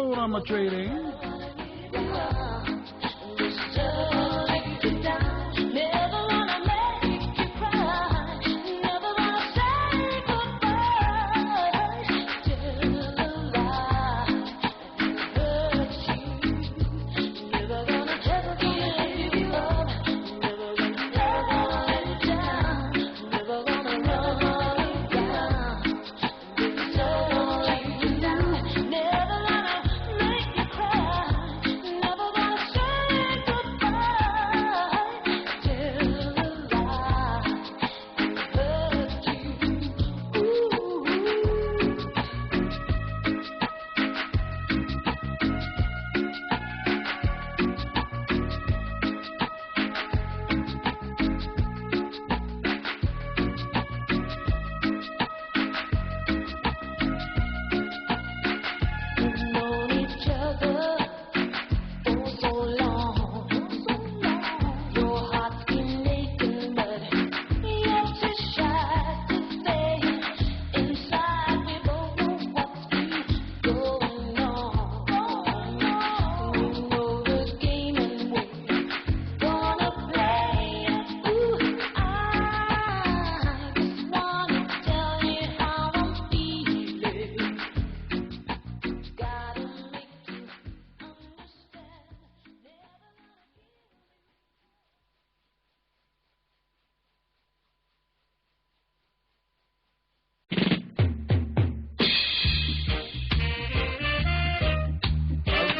sold on my trading.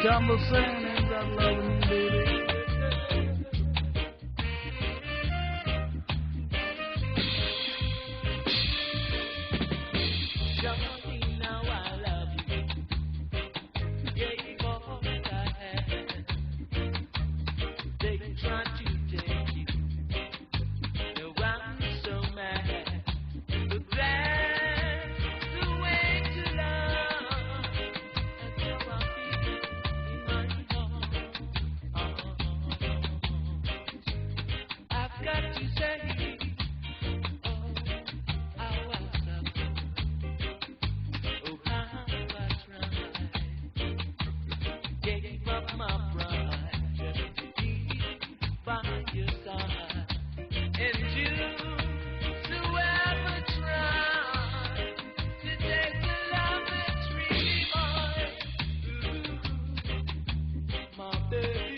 Conversation ain't got loving you, baby. Johnny, now I love you. Gave all that I had. They tried to take you. Now I'm so mad. But that's the way to love. That's how I feel. I've got to say, oh, I was oh, how I tried, gave up my pride just to be by your side, and you ever tried to take the love that's really mine. My baby.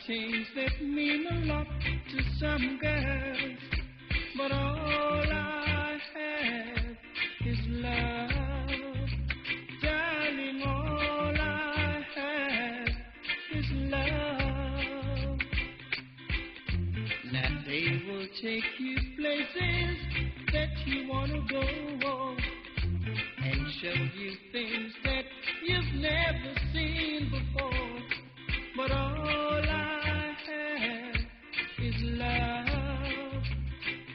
things that mean a lot to some girls, but all I have is love. Darling, all I have is love. Now they will take you places that you want to go and show you things that you've never seen before. But all I have is love.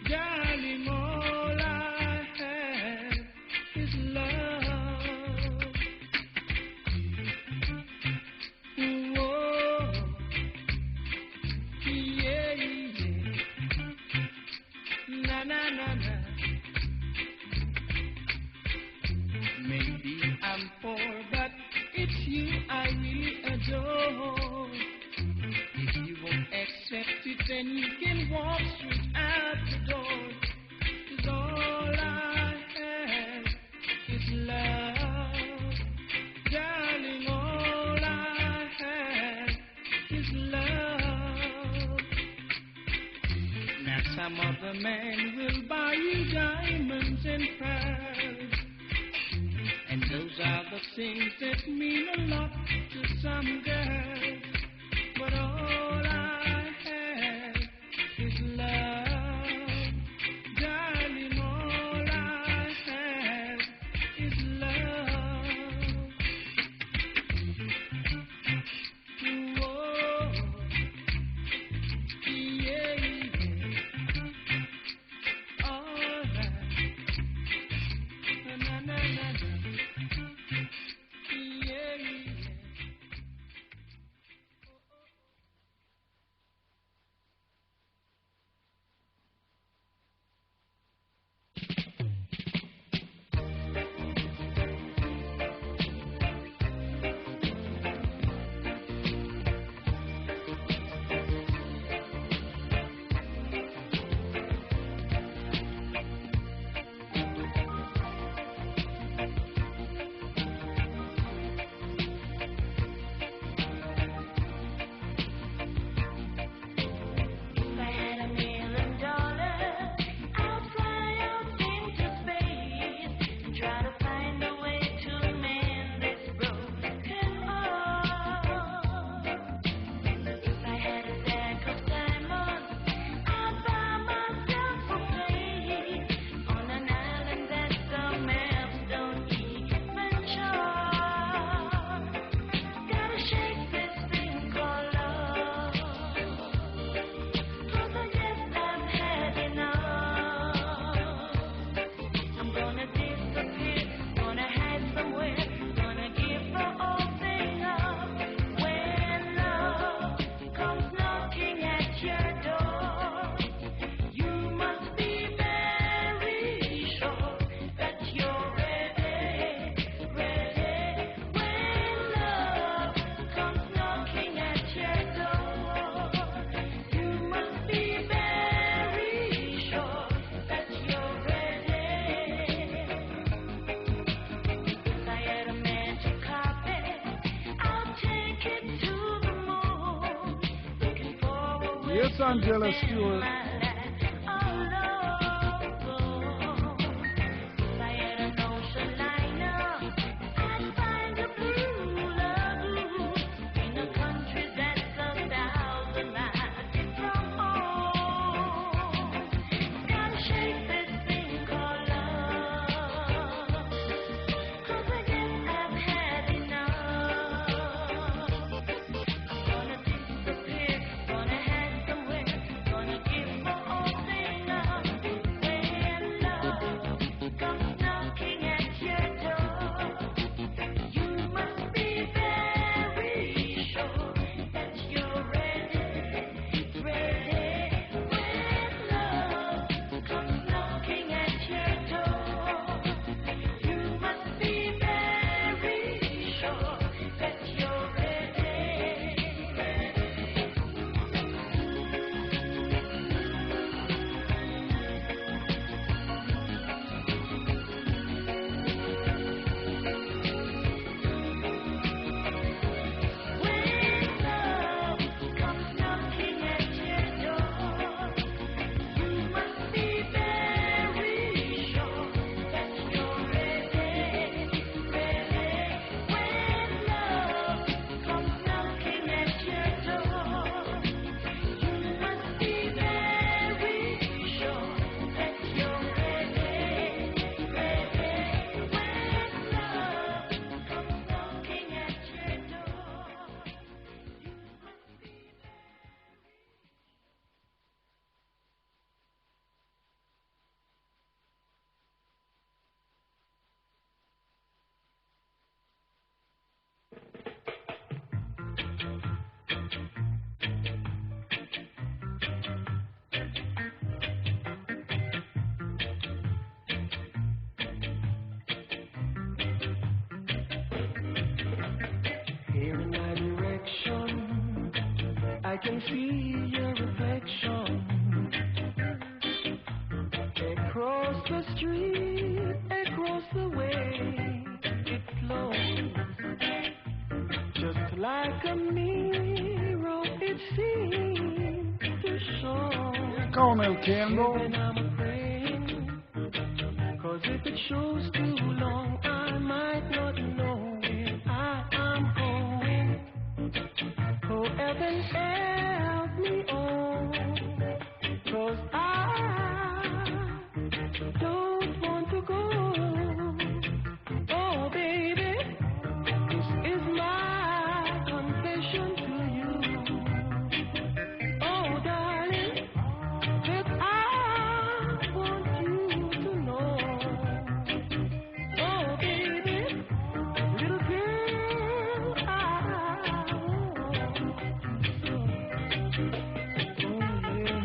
Darling, all I have is love. Whoa, yeah, yeah. Na, na, na, na. Maybe I'm poor, but it's you I really adore. If you won't accept it, then you can walk straight out the door. 'Cause all I have is love. Darling, all I have is love. Now some other man will buy you diamonds and pearls, and those are the things that mean a lot to some girls. But all I have is love. Darling, all I have is love. Whoa, yeah, yeah. All right. Na, na, na, na. Yeah, yeah. Yes, Angela Stewart. Gonna give can see your reflection across the street, across the way it flows, just like a mirror it seems to show. Colonel Campbell. And I'm afraid, 'cause if it shows too long, I might not know where I am going. Oh, heaven help me, oh, 'cause I don't want to go. Oh, baby, this is my confession to you. Oh, darling, that I want you to know. Oh, baby, little girl, I want you so. Oh, yeah.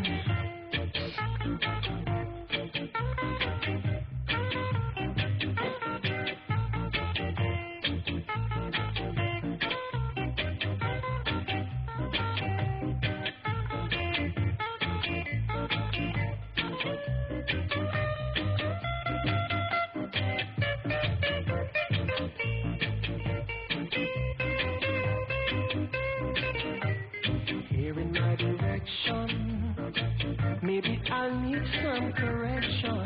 Here in my direction, maybe I'll need some correction.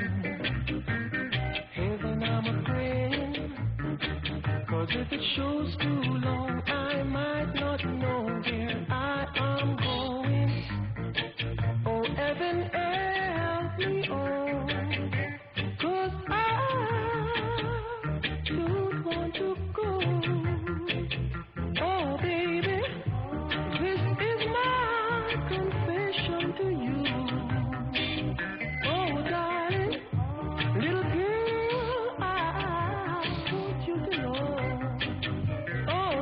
Heaven, I'm a praying, 'cause if it shows too long, I might not know where I am going. Oh, heaven, help me, oh, 'cause I don't want to go. Oh, baby, this is my confession to you. Oh, darling, little girl, I want you to know. Oh,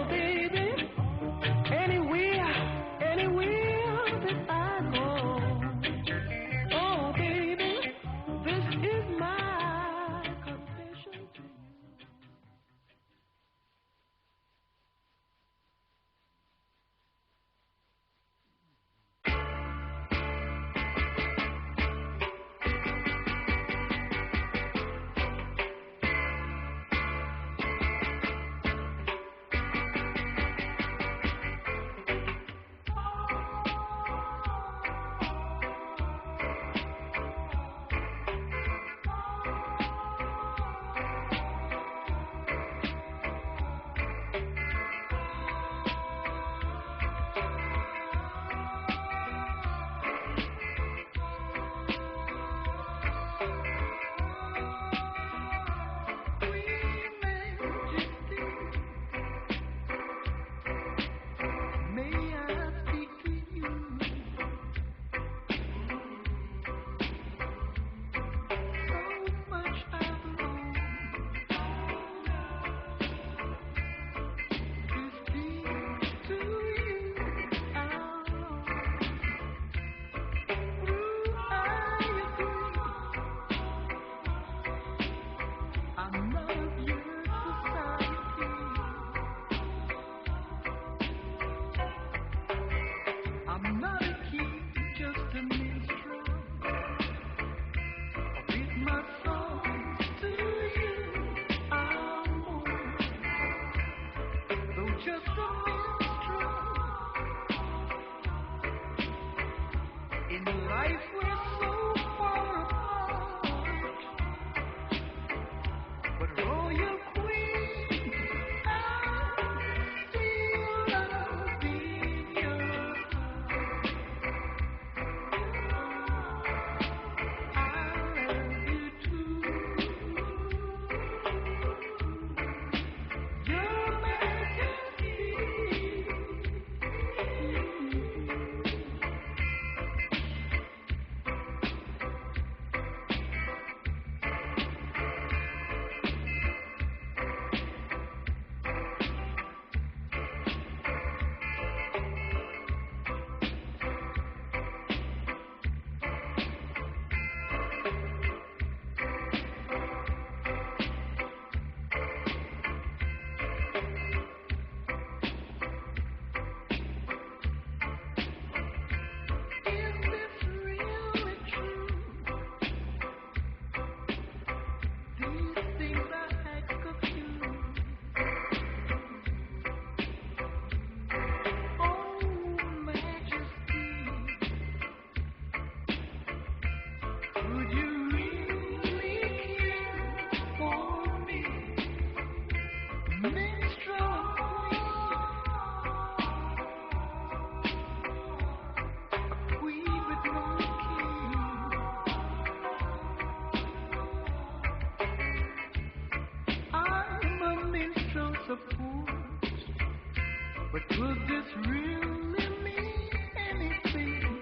But could this really mean anything?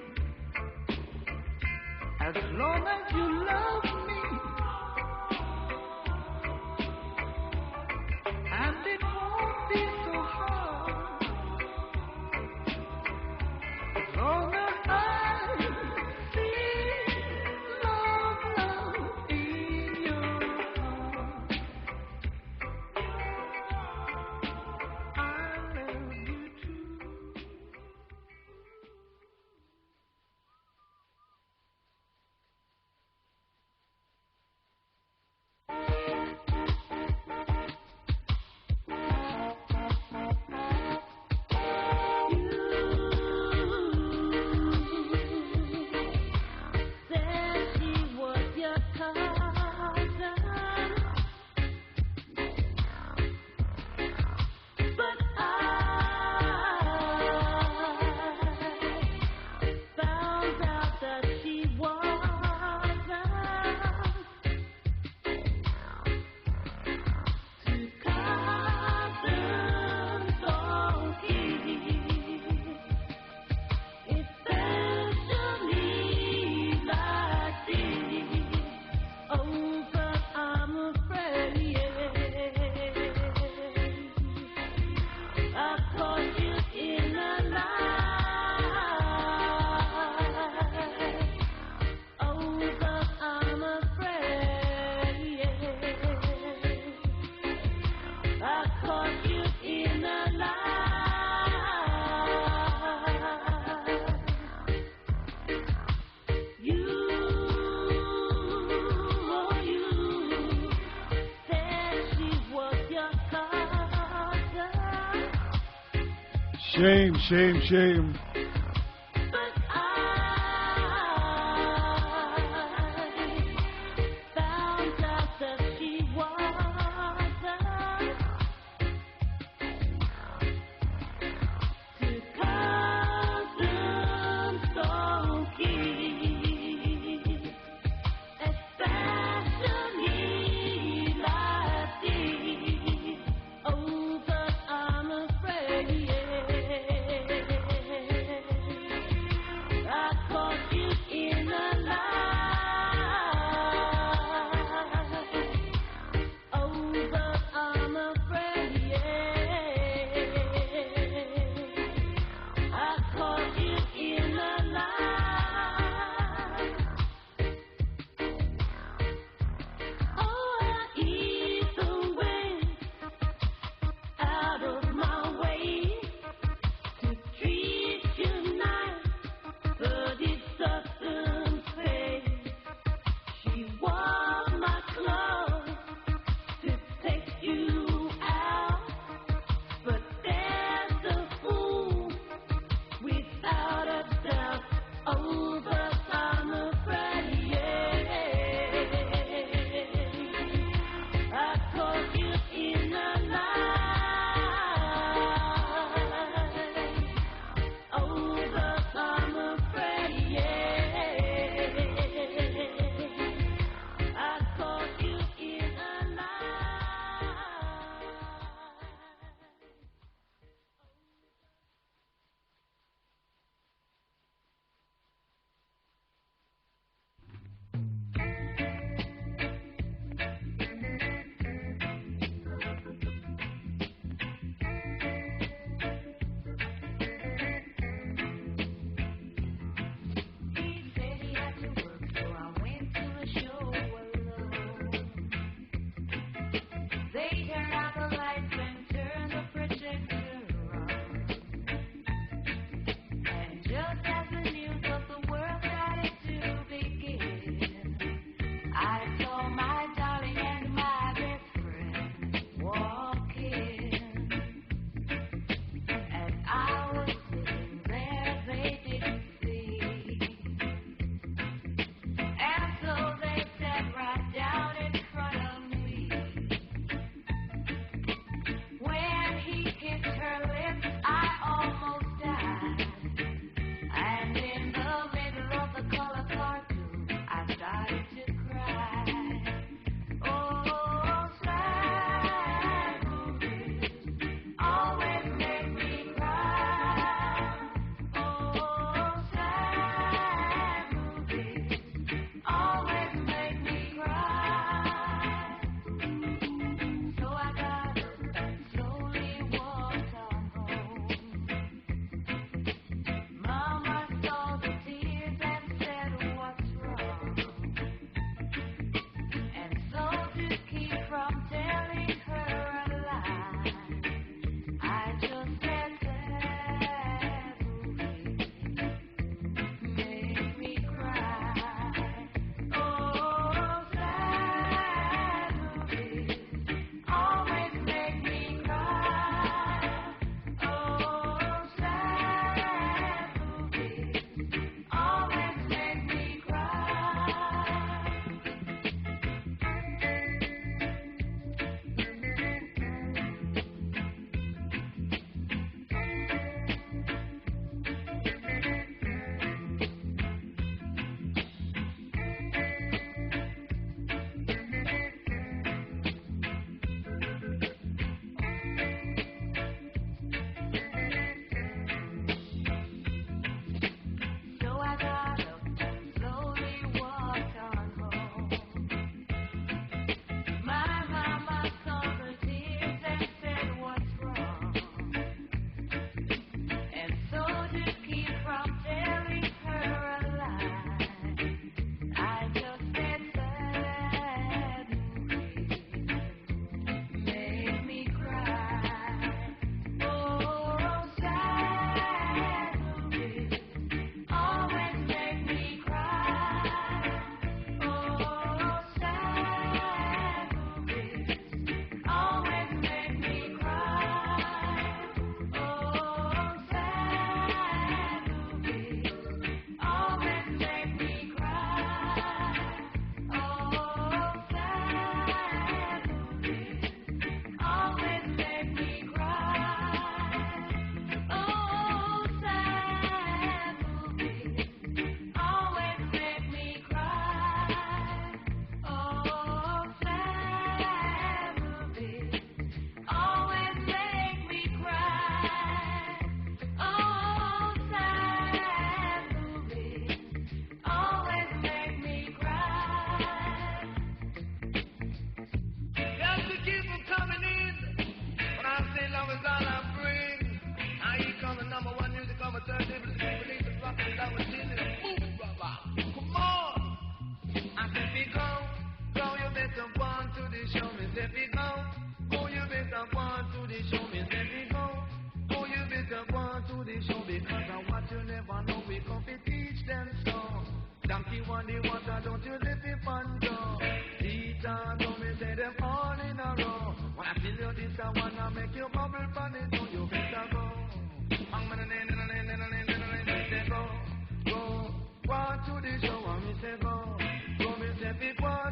As long as you love me, and it won't be so hard. As long as I feel love in your heart, I love you too. Said she was your cousin, but I found out that she wasn't. Two cousins don't keep, especially like this. Oh, but I'm afraid I caught you in a lie. Oh, but I'm afraid I caught you in a lie. You said she was your cousin, Shame, shame, shame. but I found out that she wasn't. Two cousins don't keep, especially like this. Oh, but I'm afraid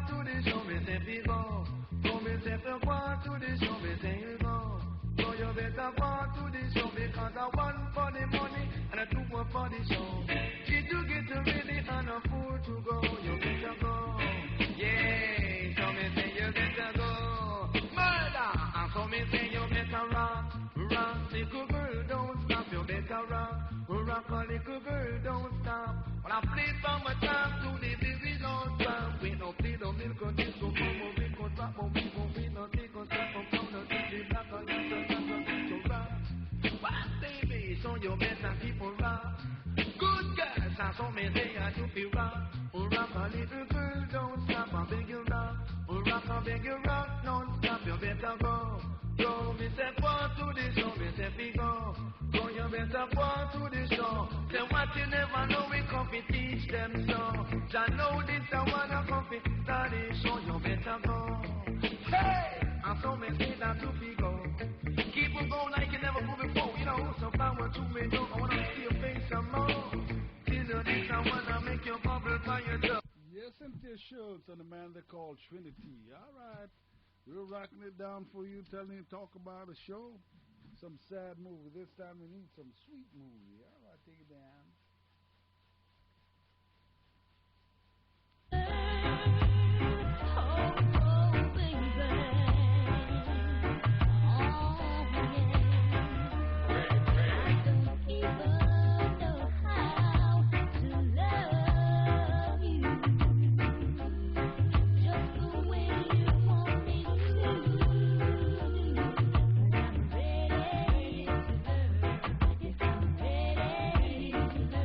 to the show, me say fi go. Go me say fi go to the show, me say you go. So you better go to the show because I one for the money and I two for the show. Did you get to ready and a fool to go? You better go. Yeah, so me say you better go. Murder, and so me say you better rock. Rock, little girl, don't stop. You better rock. Rock, a little girl, don't stop. When I play from my top to the baby don't stop. We no play no milk or disco, boom, we go drop, we go we no take us up from the city black or so rock. What baby, so you better keep on rock. Good girls, and so me say I do feel rock. Rock, a little girl, don't stop. I beg you rock. Rock, I beg you rock, don't stop. You better go. Go, me say go to the show, me say fi go. Go, you better go to the show. Say what you never know, we come fi teach them so. Jah know this I wanna come fi study, so you better go. Hey, and so me say that to fi go. Keep on going like you never moved before. You know, so power to me, no, I wanna see your face some more. Till this I wanna make you bubble by yourself. Yes, Cynthia Schultz and the man they call Trinity. All right. We're rocking it down for you, telling you talk about a show. Some sad movie. This time we need some sweet movie. All right, take it down. Ready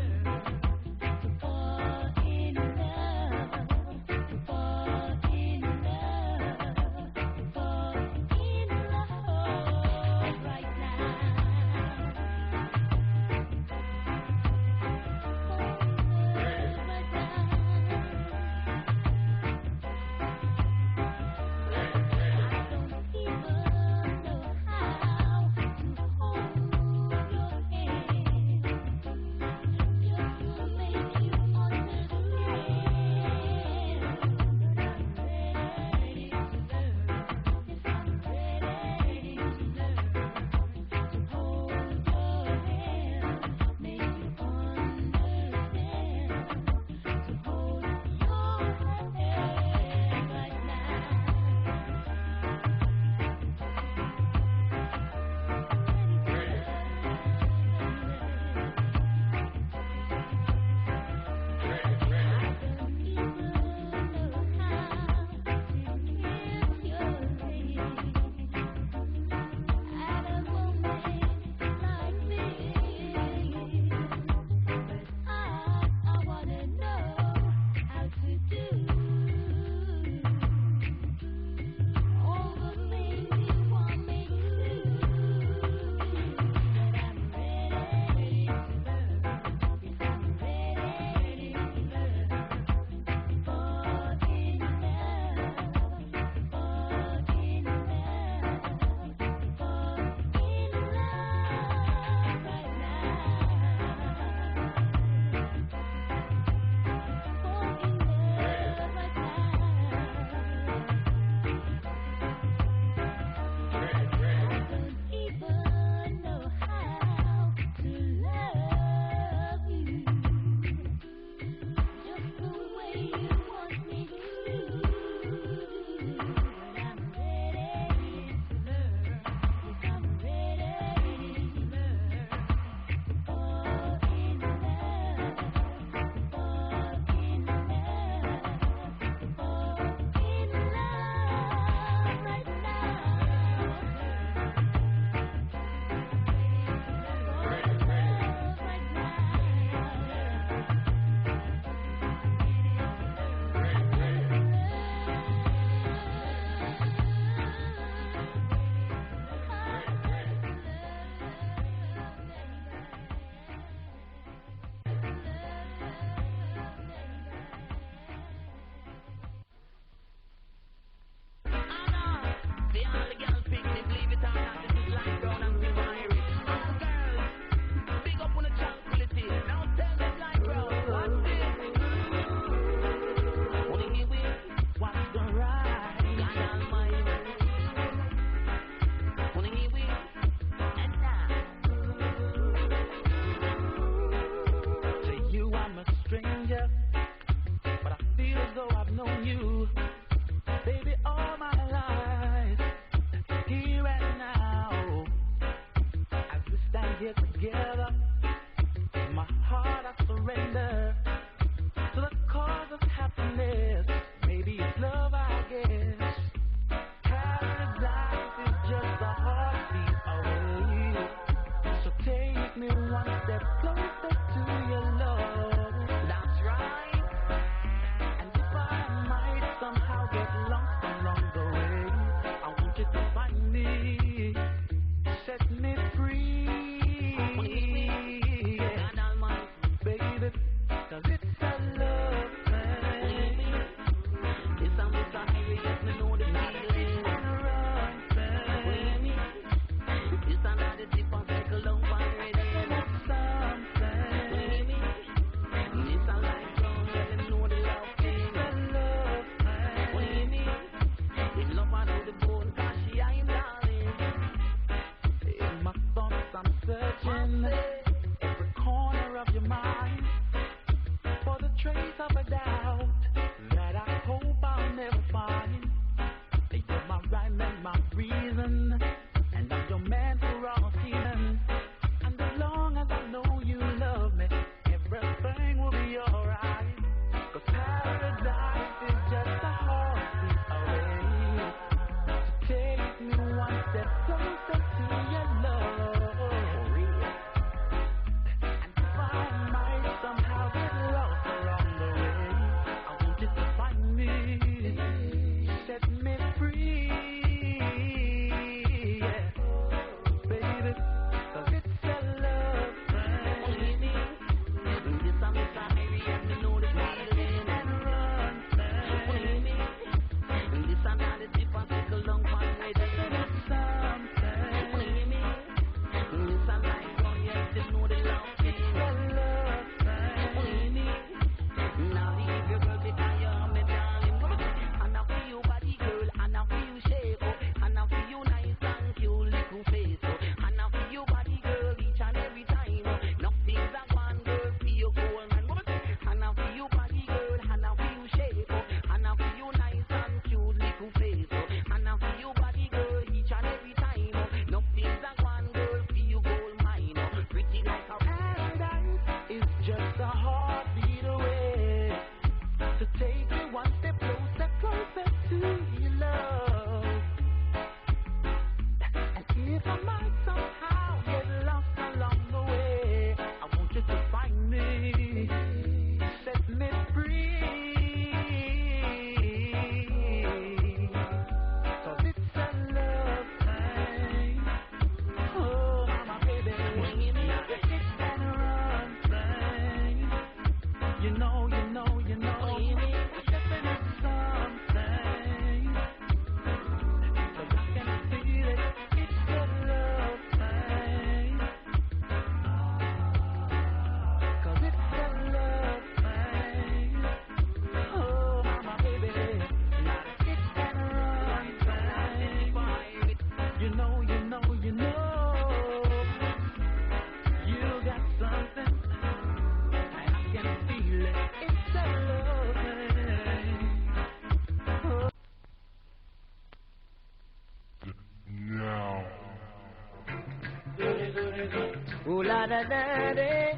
Ooh la da da da.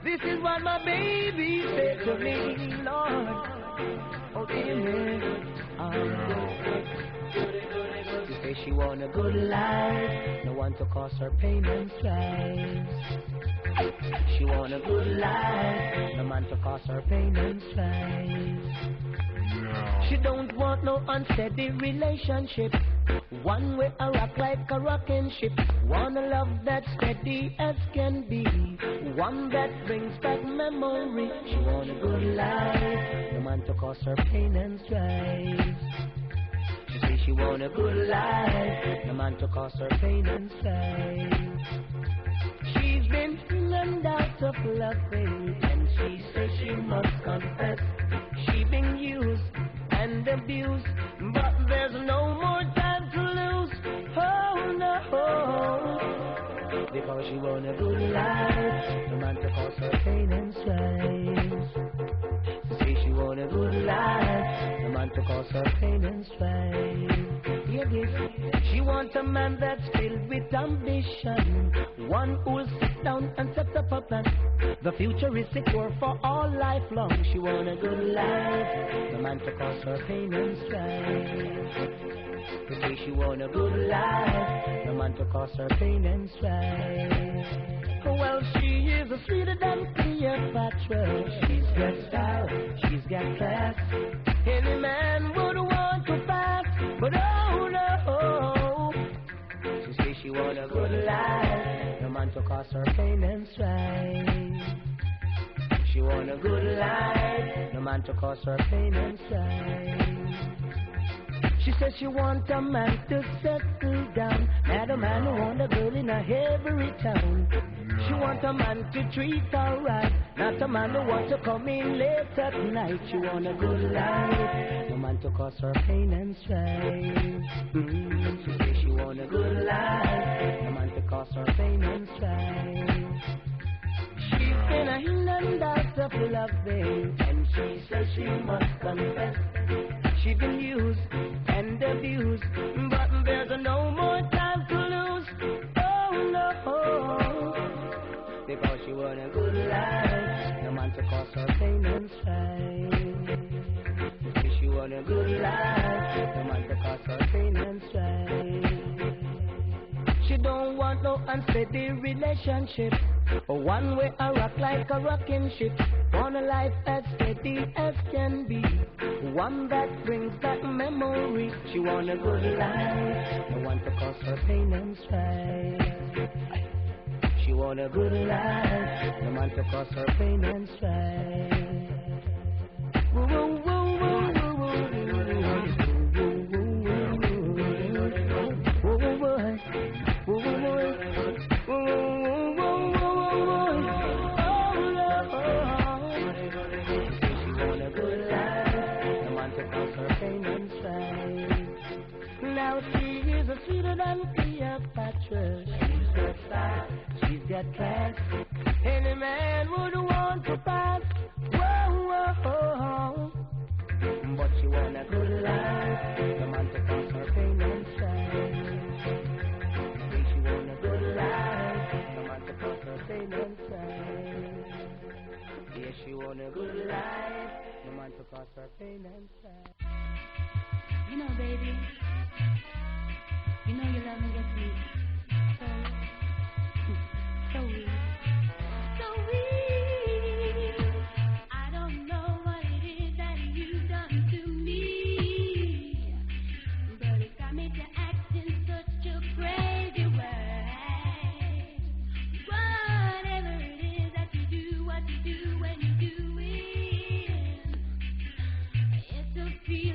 This is what my baby said to me, Lord. Oh dear me. She says she want a good life, no one to cause her pain and strife. She want a good life, no man to cause her pain and strife. She don't want no unsteady relationship. One way a rock like a rocking ship. Want a love that's steady as can be. One that brings back memory. She want a good life, no man to cause her pain and strife. She say she want a good life, no man to cause her pain and strife. She's been in and out of loving, and she says she must confess. She been used and abused, but there's no more time to lose. Oh no, because she want a good life, no man to cause her pain and strife. Say she want a good life, no man to cause her pain and strife. Hear this, she want a man that's filled with ambition, one who'll sit down and set up a plan. The future is secure for all life long. She want a good life, no man to cause her pain and strife. They say she want a good life, no man to cause her pain and strife. Well, she is a sweeter than Cleopatra. She's got style, she's got class. Any man would want to pass, but oh no. She say she want a good life, no man to cause her pain and strife. She want a good life, no man to cause her pain and strife. She says she want a man to settle down, not a man who want a girl in a every town. She want a man to treat her right, not a man who want to come in late at night. She want a good life, no man to cause her pain and strife. She says she want a good life, no man to cause her pain and strife. She's been a in and out of loving, and she says she must confess. She's been used and abused, but there's no more time to lose. Oh no, because she want a good life, no man to cause her pain and strife. Because she want a good life, no man to cause her pain and strife. She don't want no unsteady relationship, or one way a rock like a rocking ship. Want a life as steady as can be, one that brings back memory. She want a good life, no one to cause her pain and strife. She want a good life, no man to cause her pain and strife. Woo, woo, woo, woo, woo, woo, now she is a sweeter than Cleopatra. She's got style, she's got class. Any man would want to pass. Whoa, whoa, whoa. But she want a good life, no man to cause her pain and strife. She want a good life, no man to cause her pain and strife. Yes, she want a good life, no man to cause her pain and strife. You know, baby, you know your love gets me so weak, so weak. I don't know what it is that you've done to me, but it got me to act in such a crazy way. Whatever it is that you do, what you do when you do it, it's a feeling.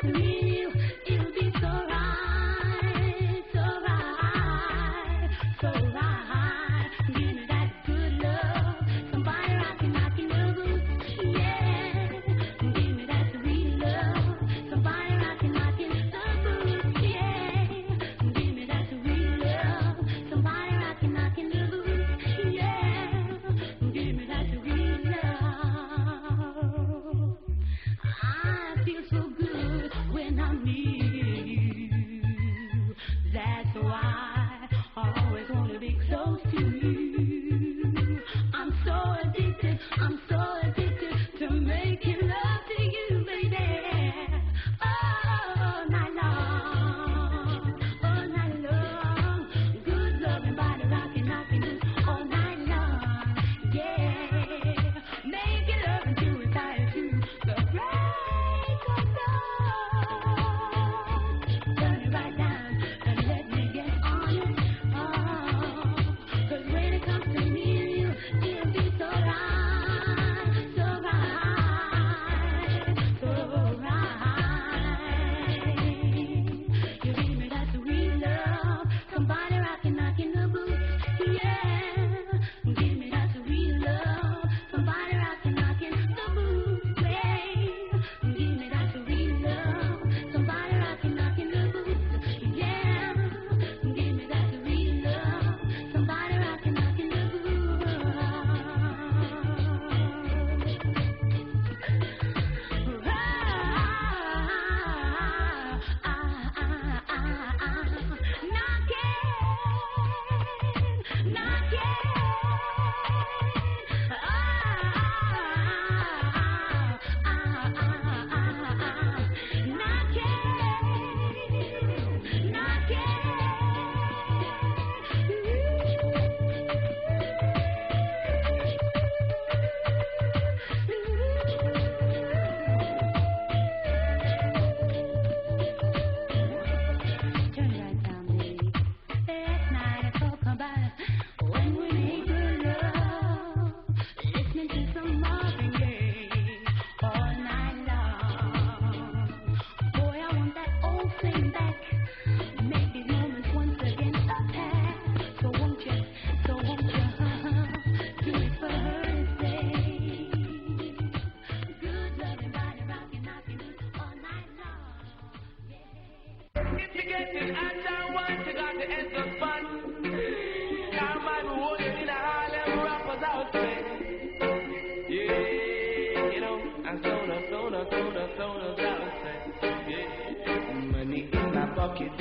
comes to you, it'll be so right, so right, so right. Give me that good love, somebody rockin' the boots, yeah. Give me that sweet love, somebody rockin' the boots, yeah. Give me that sweet love, somebody rockin' the boots, yeah. Give me that sweet love. I feel so good when I'm near you. That's why I always want to be close to you. I'm so addicted to making love to you, baby. All night long. Good loving, body rocking, loose all night long. Yeah, making love until we fire to the break of dawn. Turn it right down and let me get on it. Oh, 'cause when it comes to me and you, it'll be so right, so right, so right. You give me that sweet love, somebody rockin' the boots, yeah. Give me that sweet love, somebody rockin' the boots, yeah. Give me that sweet love, somebody rockin' the boots, yeah. Give me that sweet love, somebody rockin' the boots. Turn right down, baby. Last night I talk about when we made good love, listening to some Marvin Gaye all night long. Boy, I want that old thing back. Make these moments once again a past. So won't you do it for her to say? Good loving, body rocking, loose all night long. If you get it and I want, you got to enter fun. Can't mind me holding in a Harlem rappers outfit. Yeah, you know, and stoners outside. Yeah, money in my pocket.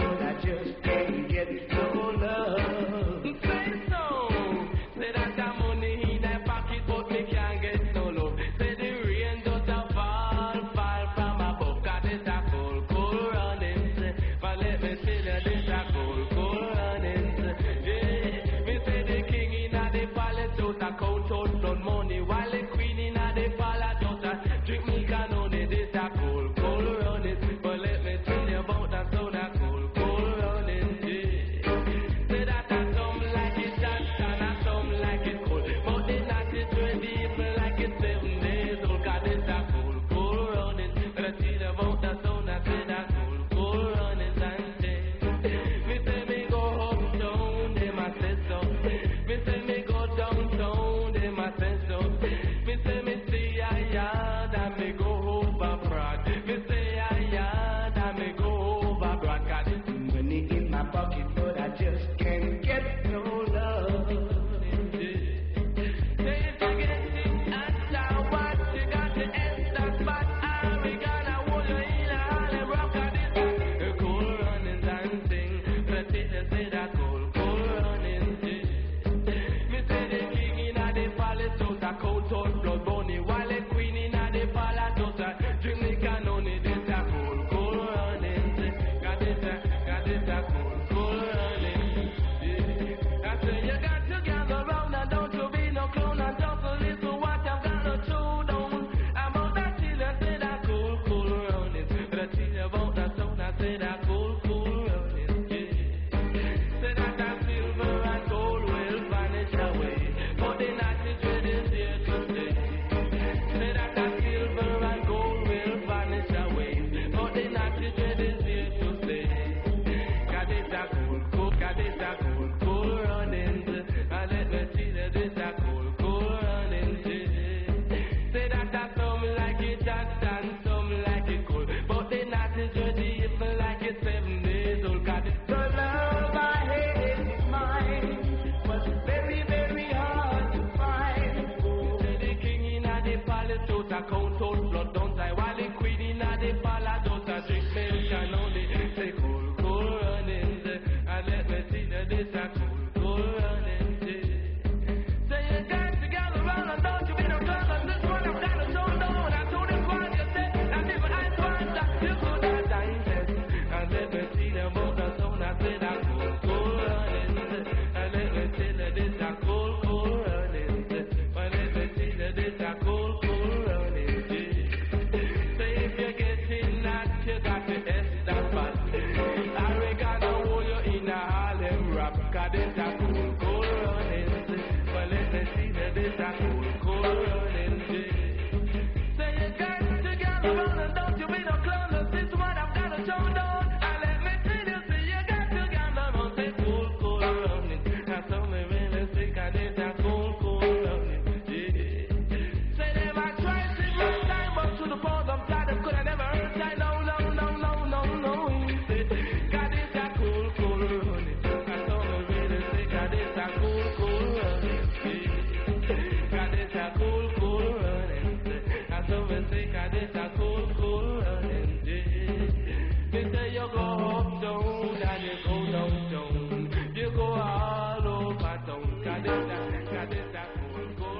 uptown and you go downtown. You go all over town. Got it that cool.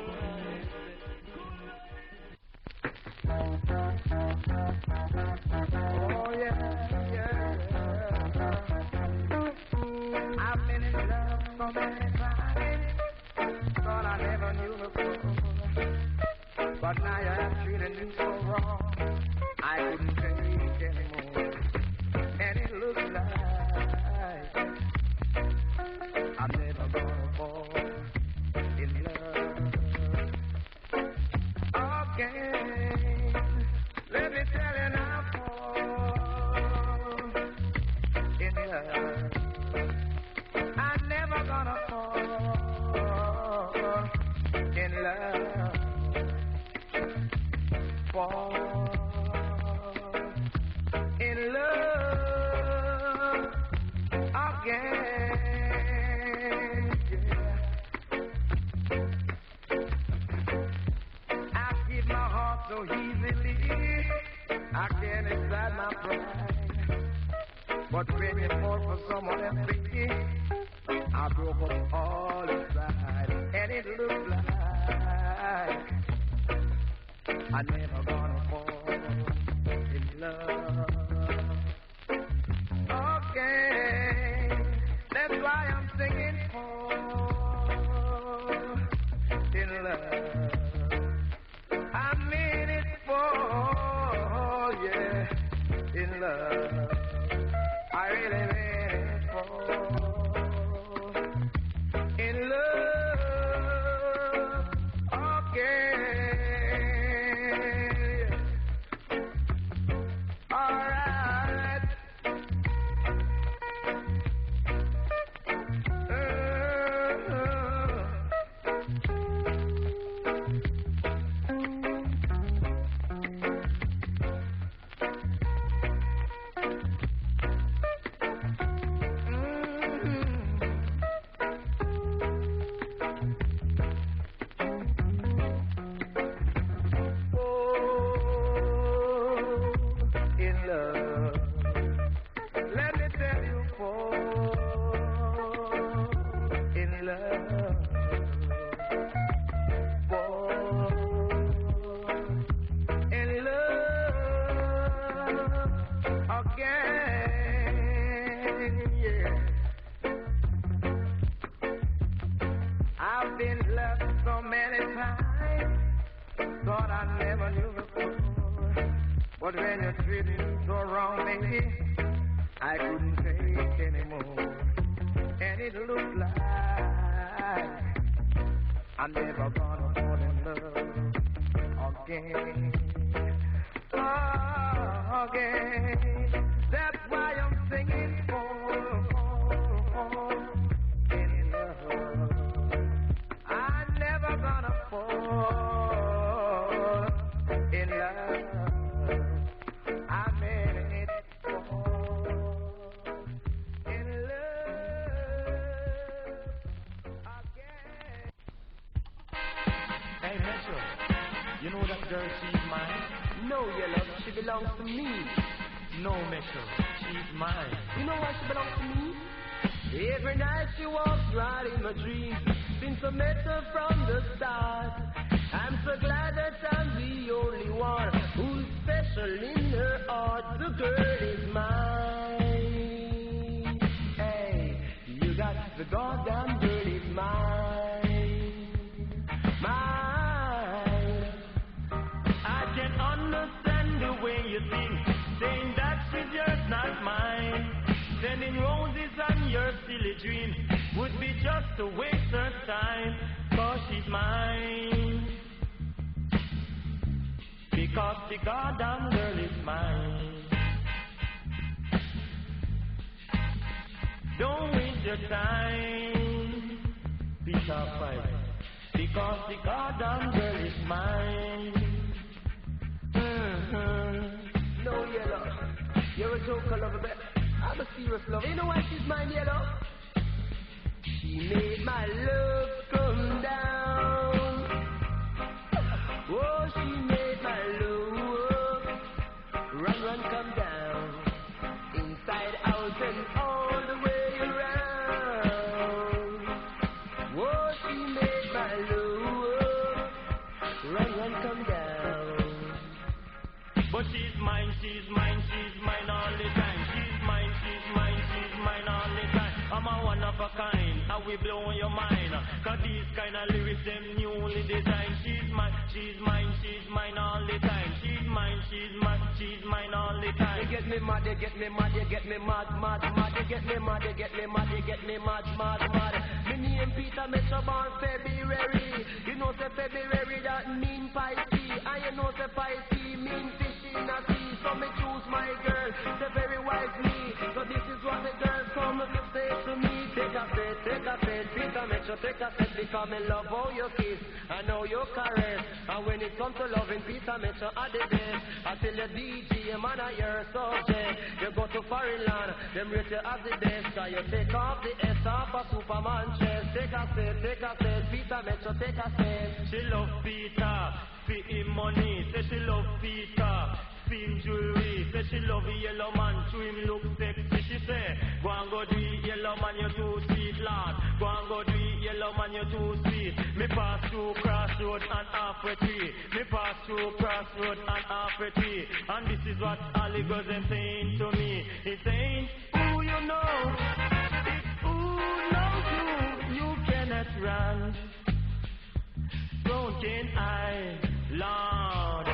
Oh yeah. I've been in love so many times, thought I never knew before. But now you have treated me so wrong, I couldn't take anymore. And it looks like I'm never gonna fall in love again. Let me tell you now, fall in love. I'm never gonna fall in love. Fall in love again. Yeah. I give my heart so easily, I can't excite my pride. But when you fall for someone else, baby, I broke up all inside, and it looks like I'm never gonna fall in love again. That's why I'm singing fall in love. I mean it fall, yeah, in love. I really mean it fall in love again. All right. I've been loved so many times, thought I never knew before. But when you treat me so wrong, baby, I couldn't take anymore. And it looks like I'm never gonna fall in love again. Again. That's why I'm singing for in love. I'm never gonna fall in love. I made it fall in love again. Hey, Metro, you know that girl, she's mine? No, Yellow, she belongs to me. No, Metro, she's mine. You know why she belongs to me? Every night she walks right in my dreams. Since I met her from the start, I'm so glad that I'm the only one who's special in her heart. The girl is mine. Hey, you got the goddamn girl is mine. Mine. I can understand the way you think, saying that she's yours, not mine. Sending roses on your silly dream would be just a waste of time, 'cause she's mine. Because the goddamn girl is mine. Don't waste your time, Peter Piper, because the goddamn girl is mine. No, Yellow, you're a joker, lover, but I'm a serious lover. You know why she's mine, Yellow? She made my love come down. Oh, she made my love run, come down. Inside, out, and mine all the time. She's mine, she's mine, she's mine all the time. I'm a one of a kind, and we blow your mind. Cause these kind of lyrics, them newly designed. She's mine, she's mine, she's mine all the time. She's mine, she's mine, she's mine all the time. You get me mad, you get me mad, you get me mad, mad, mad. You get me mad, you get me mad, you get me mad, mad, mad. Me name Peter Metro born February. You know say February that mean Pisces. And you know say Pisces mean fish in a sea. So me choose my girl, the very wife me. So this is what the girl come say to me. Take a set, Peter Metro, take a set. Because me love how you kiss, I know you caress. And when it comes to loving, Peter Metro are the best. I tell you DJ, man, I your subject. You go to foreign land, them rate you as the best. Cause you take off the S off a Superman chest. Take a set, Peter Metro, take a set. She love Peter, for him money. Say she love Peter, for him jewelry. Say she love the yellow man, to him look sexy. She say, go and go do it, yellow man, you too sweet, Lord. Go and go do it, yellow man, you too sweet. Me pass through crossroad and halfway tree. Me pass through crossroad and halfway tree. And this is what all the girls them saying to me. It's saying, who you know? It's who knows you cannot run. So can I, Lord.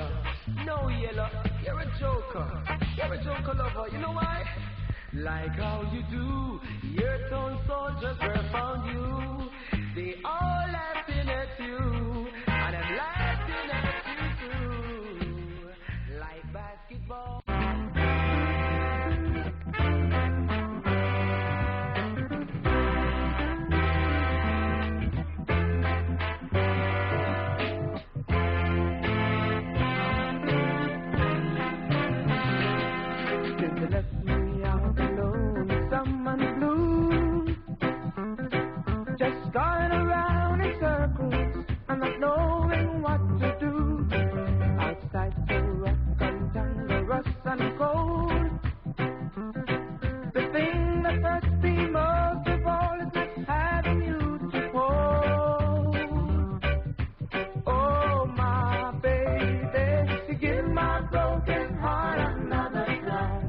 No, yellow, you're a joker. You're a joker lover. You know why? Like how you do, your town soldiers were found you. They all laughing at you, and I'm laughing at you too. Like basketball. Going around in circles and not knowing what to do. Outside so rough and dangerous and cold. The thing that hurts me most of all is not having you to hold. Oh my baby, you give my broken heart another try.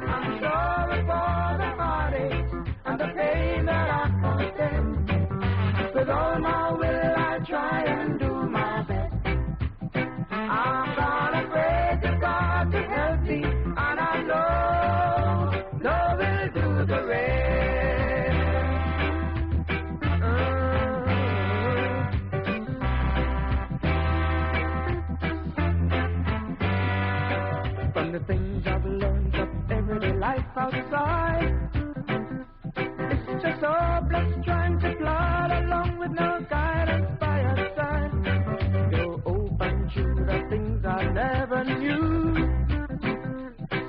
I'm sorry for the heartache and the pain that I with all my will I try and do my best. I'm gonna pray to God to help me, and I know love will do the rest. From the things I've learned of everyday life outside, it's just hopeless trying to plod along with no guidance by your side. You're open to the things I never knew.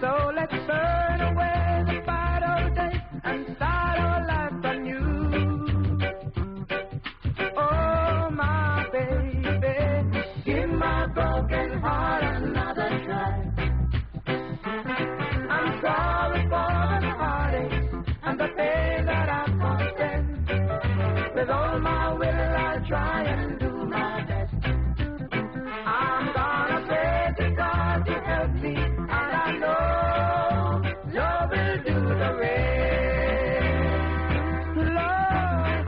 So let's turn away the bad old days and start our life anew. Oh my baby, give my broken heart another try. I'm sorry for the heartache and the pain that I contend. With all my will I try and do my best. I'm gonna pray to God to help me, and I know love will do the rest. Love,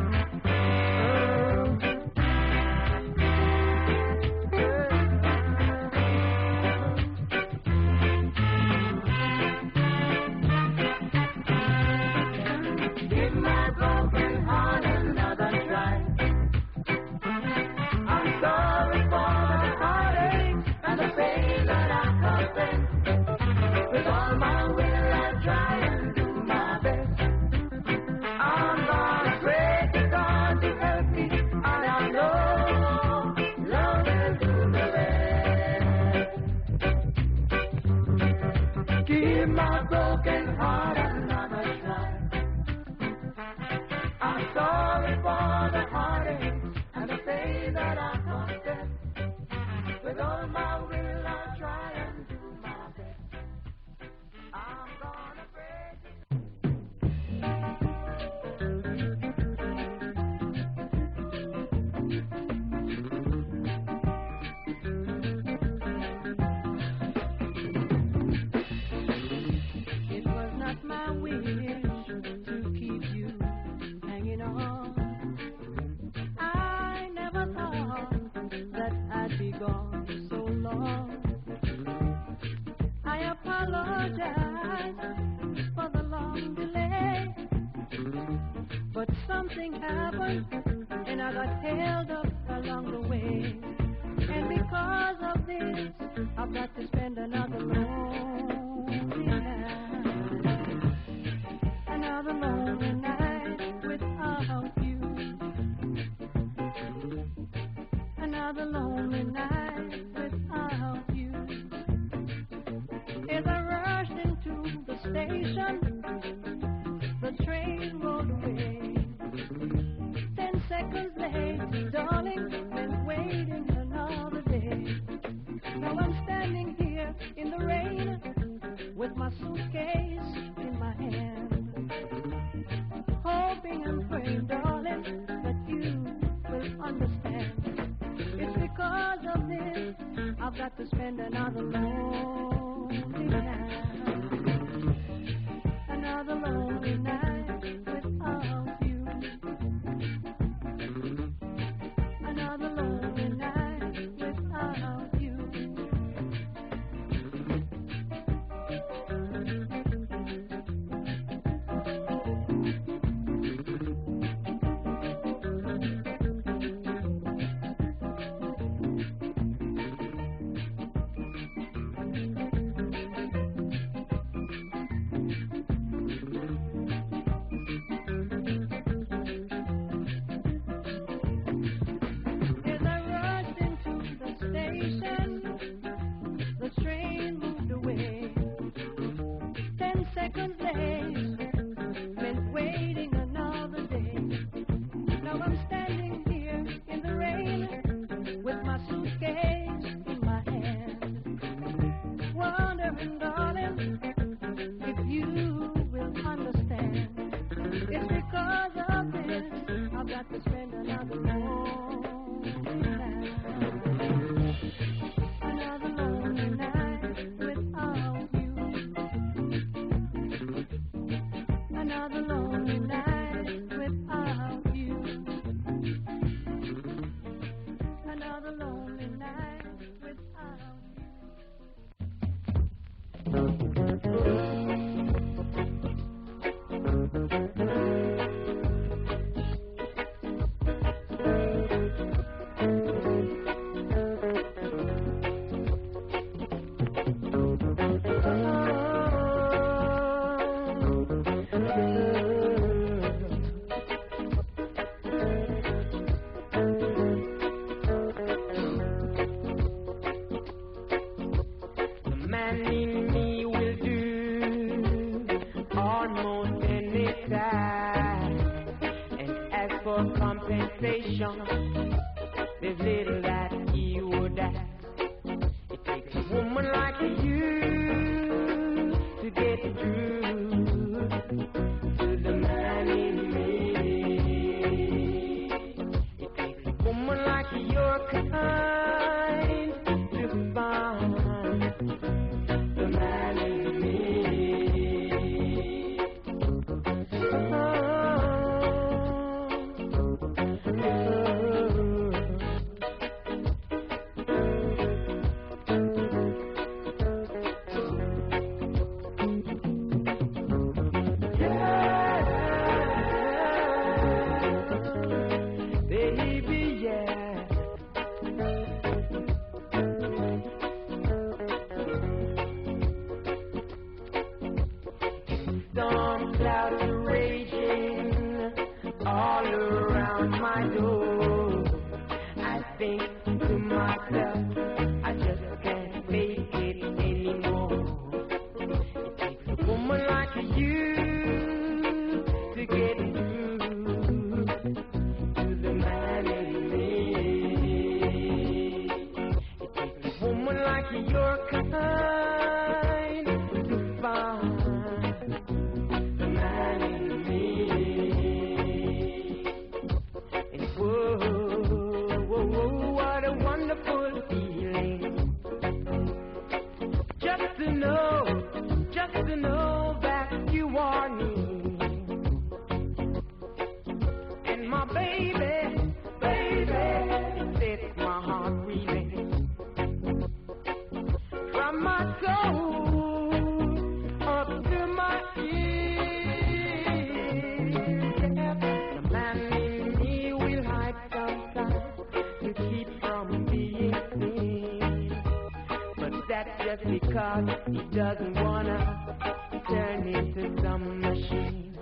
give my broken heart another try. I'm sorry for the heartache and the pain that I caused. With all my will I try and do my best. I'm gonna pray to God to help me, and I know love will do the rest. Give my broken heart another try. I'm sorry for the heartache and the pain that I caused. With all my will I try and do my best. I'm gonna pray apologize for the long delay, but something happened and I got held up along the way. And because of this, I've got to spend another lonely night, another lonely night without you, another lonely night without you. As I rushed into the station, the train rolled away. 10 seconds late, darling, been waiting another day. Now I'm standing here in the rain with my suitcase in my hand, hoping and praying, darling, that you will understand. It's because of this I've got to spend another lonely night, another lonely night without you, another lonely night without you. As I rushed into the station, the train moved away. 10 seconds late, meant waiting another day. Now I'm standing here in the rain with my suitcase in my hand, wondering, darling, if you will understand. It's because of this I've got to spend another lonely night, another lonely night without you, another lonely night without you, another lonely night without you. The man in me will do almost any time. And as for compensation, there's little that he would ask. It takes a woman like you to get through to the man in me. It takes a woman like your kind to find the man in me. Oh, he doesn't wanna turn into some machine.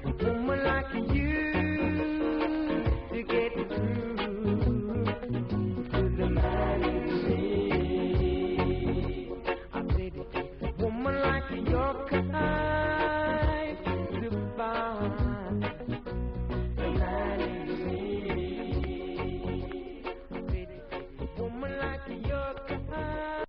A woman like you to get through to the man in me. I said it takes a woman like your kind to find the man in me. I said it takes a woman like your kind.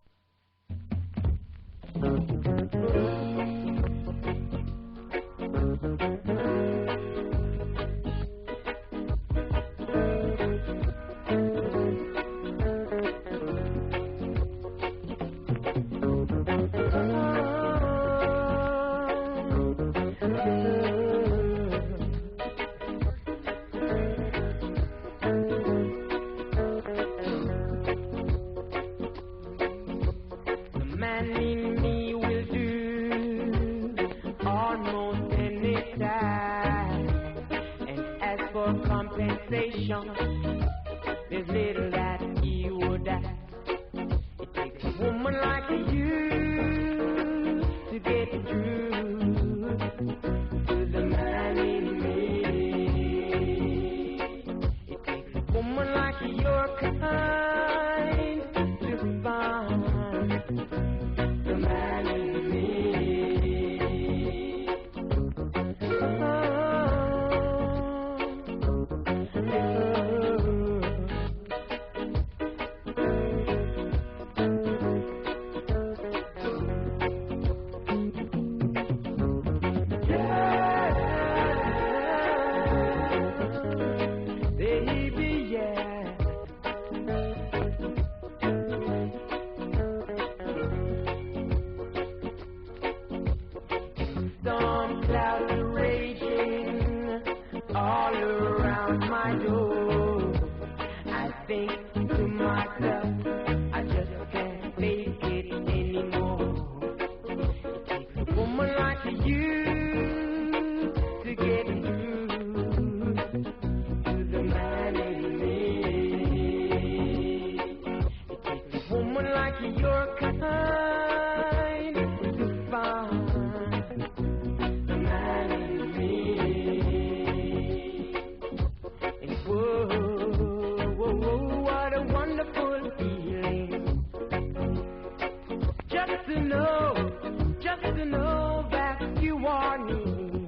The man in me will do almost any time. And as for compensation, there's little that he would ask. It takes a woman like you to get through to the man in me. It takes a woman like your kind to find the man in me. Baby, yeah. Storm clouds are raging all around my door. I think to myself, I just can't take it anymore. It takes a woman like you to get through to the man in me. It takes a woman like your kind to find the man in me. And whoa, whoa, whoa, what a wonderful feeling. Just to know that you are near.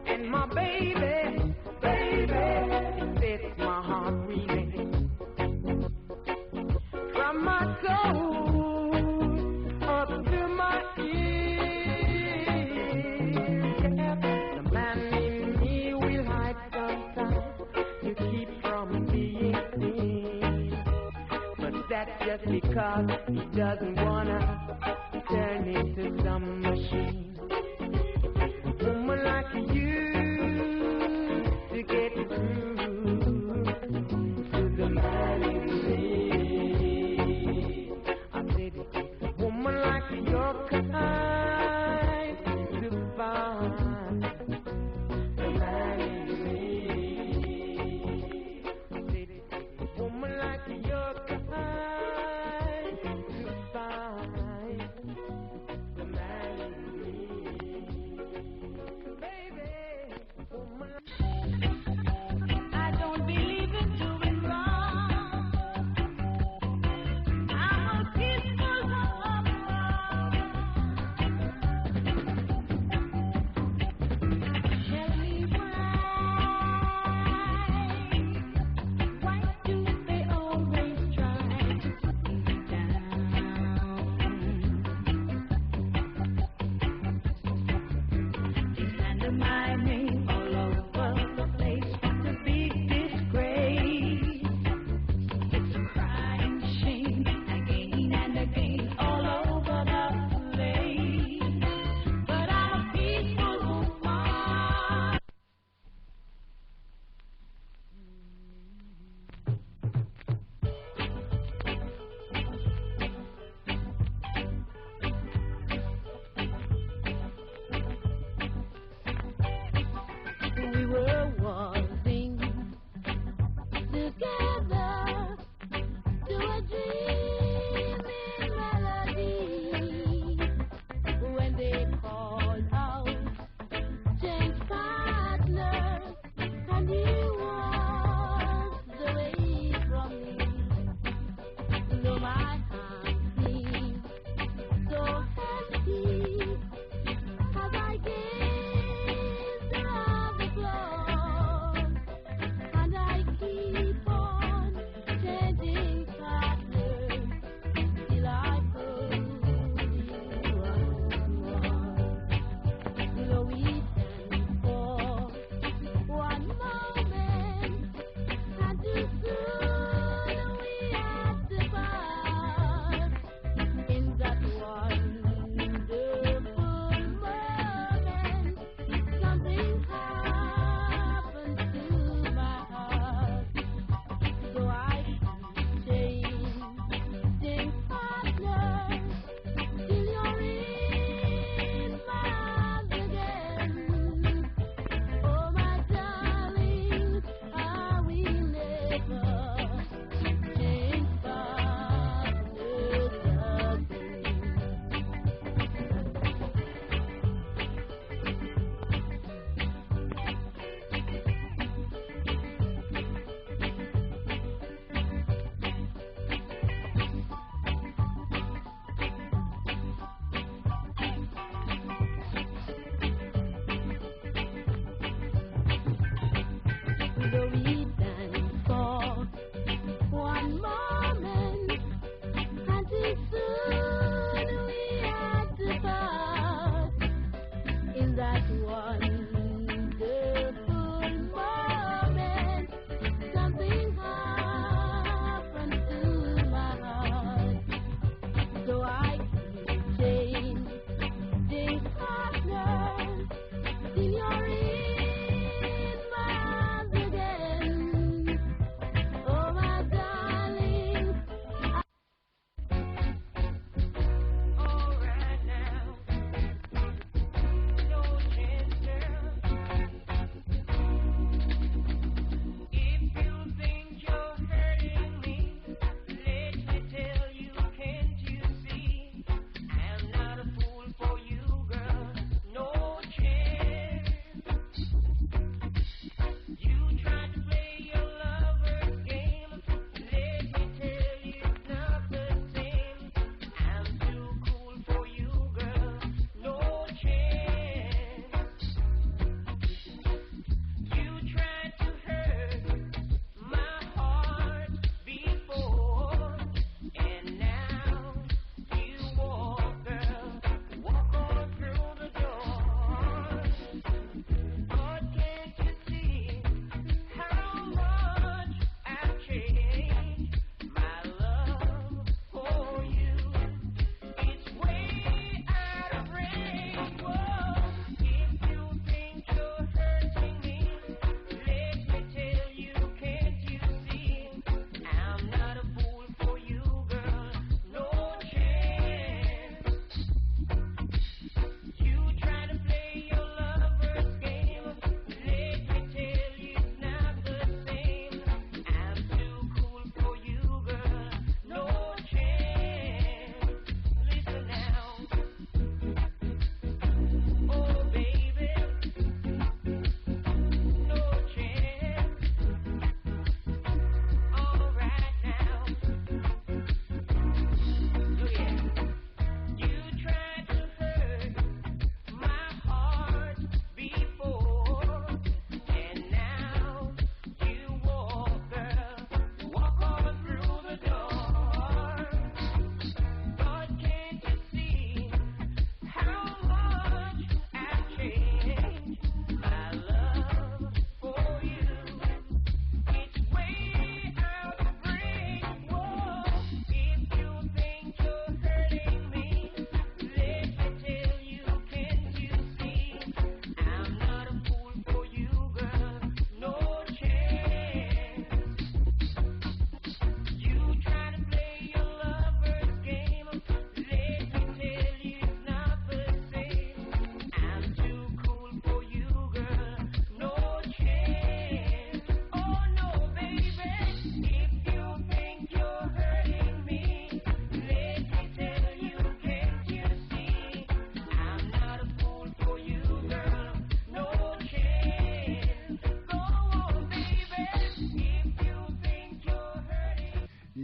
And my baby, it sets my heart reeling. From my soul up to my ears. Yeah. The man in me will hide sometimes to keep from being seen. But that's just because he doesn't wanna turn into some machine. A woman like you to get through to the man in me. I said it takes a woman like your kind to find the man in me. I said it takes a woman like your kind to find the man in me. Baby.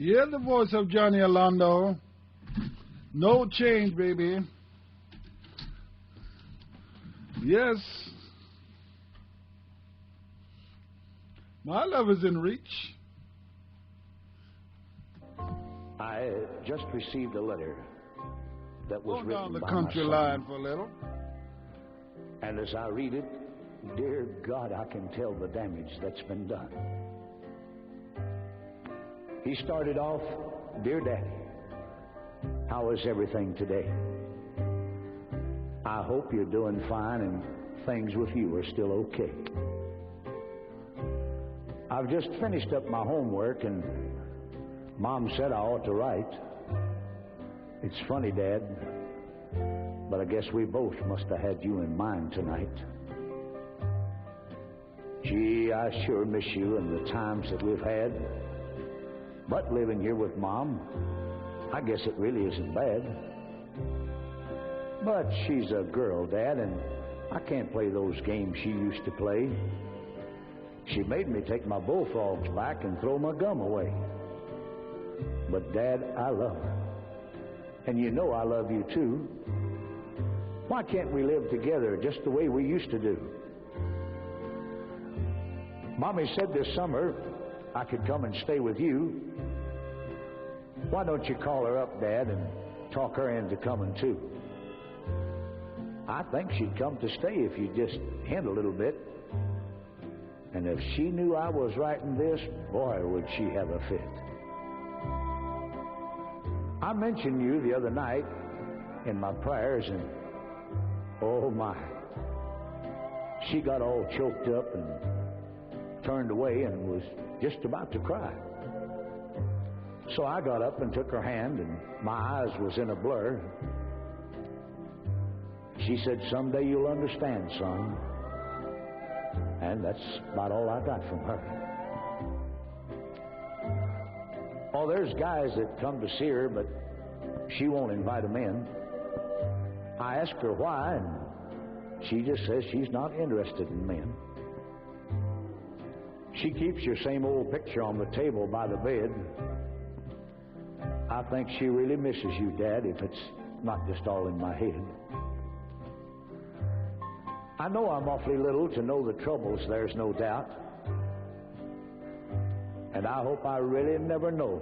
Hear the voice of Johnny Orlando. No change, baby. Yes. My love is in reach. I just received a letter that was Go down written the by country my line son. for a little. And as I read it, dear God, I can tell the damage that's been done. He started off, Dear Daddy, how is everything today? I hope you're doing fine and things with you are still okay. I've just finished up my homework and Mom said I ought to write. It's funny, Dad, but I guess we both must have had you in mind tonight. Gee, I sure miss you and the times that we've had. But living here with Mom, I guess it really isn't bad. But she's a girl, Dad, and I can't play those games she used to play. She made me take my bullfrogs back and throw my gum away. But, Dad, I love her. And you know I love you, too. Why can't we live together just the way we used to do? Mommy said this summer I could come and stay with you. Why don't you call her up, Dad, and talk her into coming, too? I think she'd come to stay if you'd just hint a little bit. And if she knew I was writing this, boy, would she have a fit. I mentioned you the other night in my prayers, and oh my, she got all choked up and turned away and was just about to cry. So I got up and took her hand, and my eyes was in a blur. She said, someday you'll understand, son. And that's about all I got from her. Oh, there's guys that come to see her, but she won't invite them in. I asked her why, and she just says she's not interested in men. She keeps your same old picture on the table by the bed. I think she really misses you, Dad, if it's not just all in my head. I know I'm awfully little to know the troubles, there's no doubt. And I hope I really never know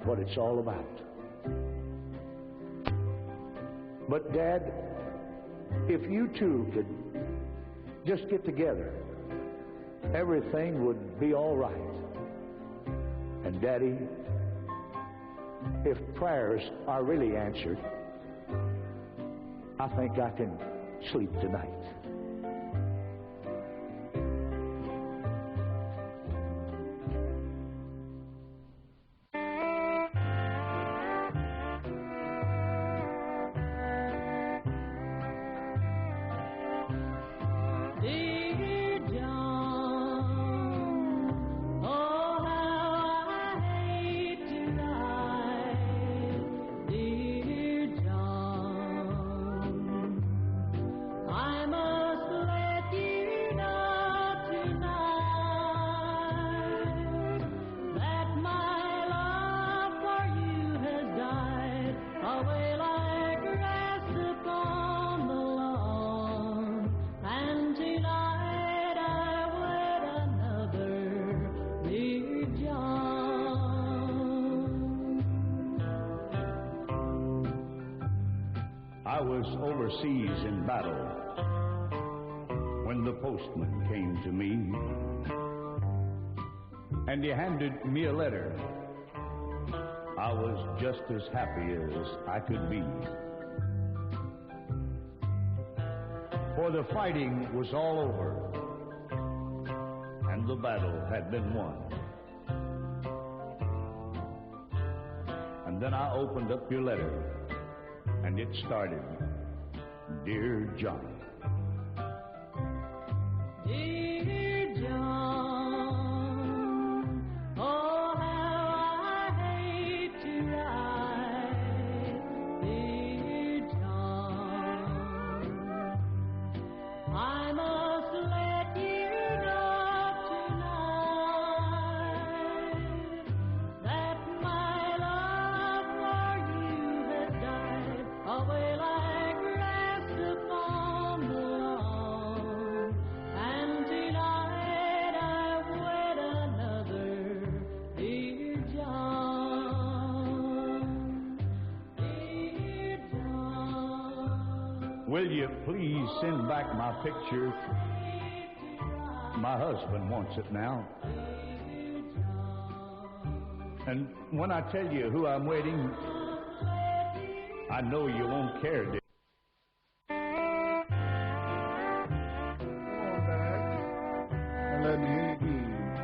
what it's all about. But, Dad, if you two could just get together, everything would be all right. And, Daddy, if prayers are really answered, I think I can sleep tonight. Dear John, oh how I hate to write. Dear John, I must let you know tonight that my love for you has died away like grass upon the lawn. And tonight I wed another, dear John. I was overseas in battle when the postman came to me, and he handed me a letter. I was just as happy as I could be, for the fighting was all over and the battle had been won. And then I opened up your letter, and it started, Dear John. Dear John, oh how I hate to write. Dear John, I must let you know tonight that my Will you please send back my picture? My husband wants it now. And when I tell you who I'm waiting, I know you won't care, dear. Come on back and let me hear you again.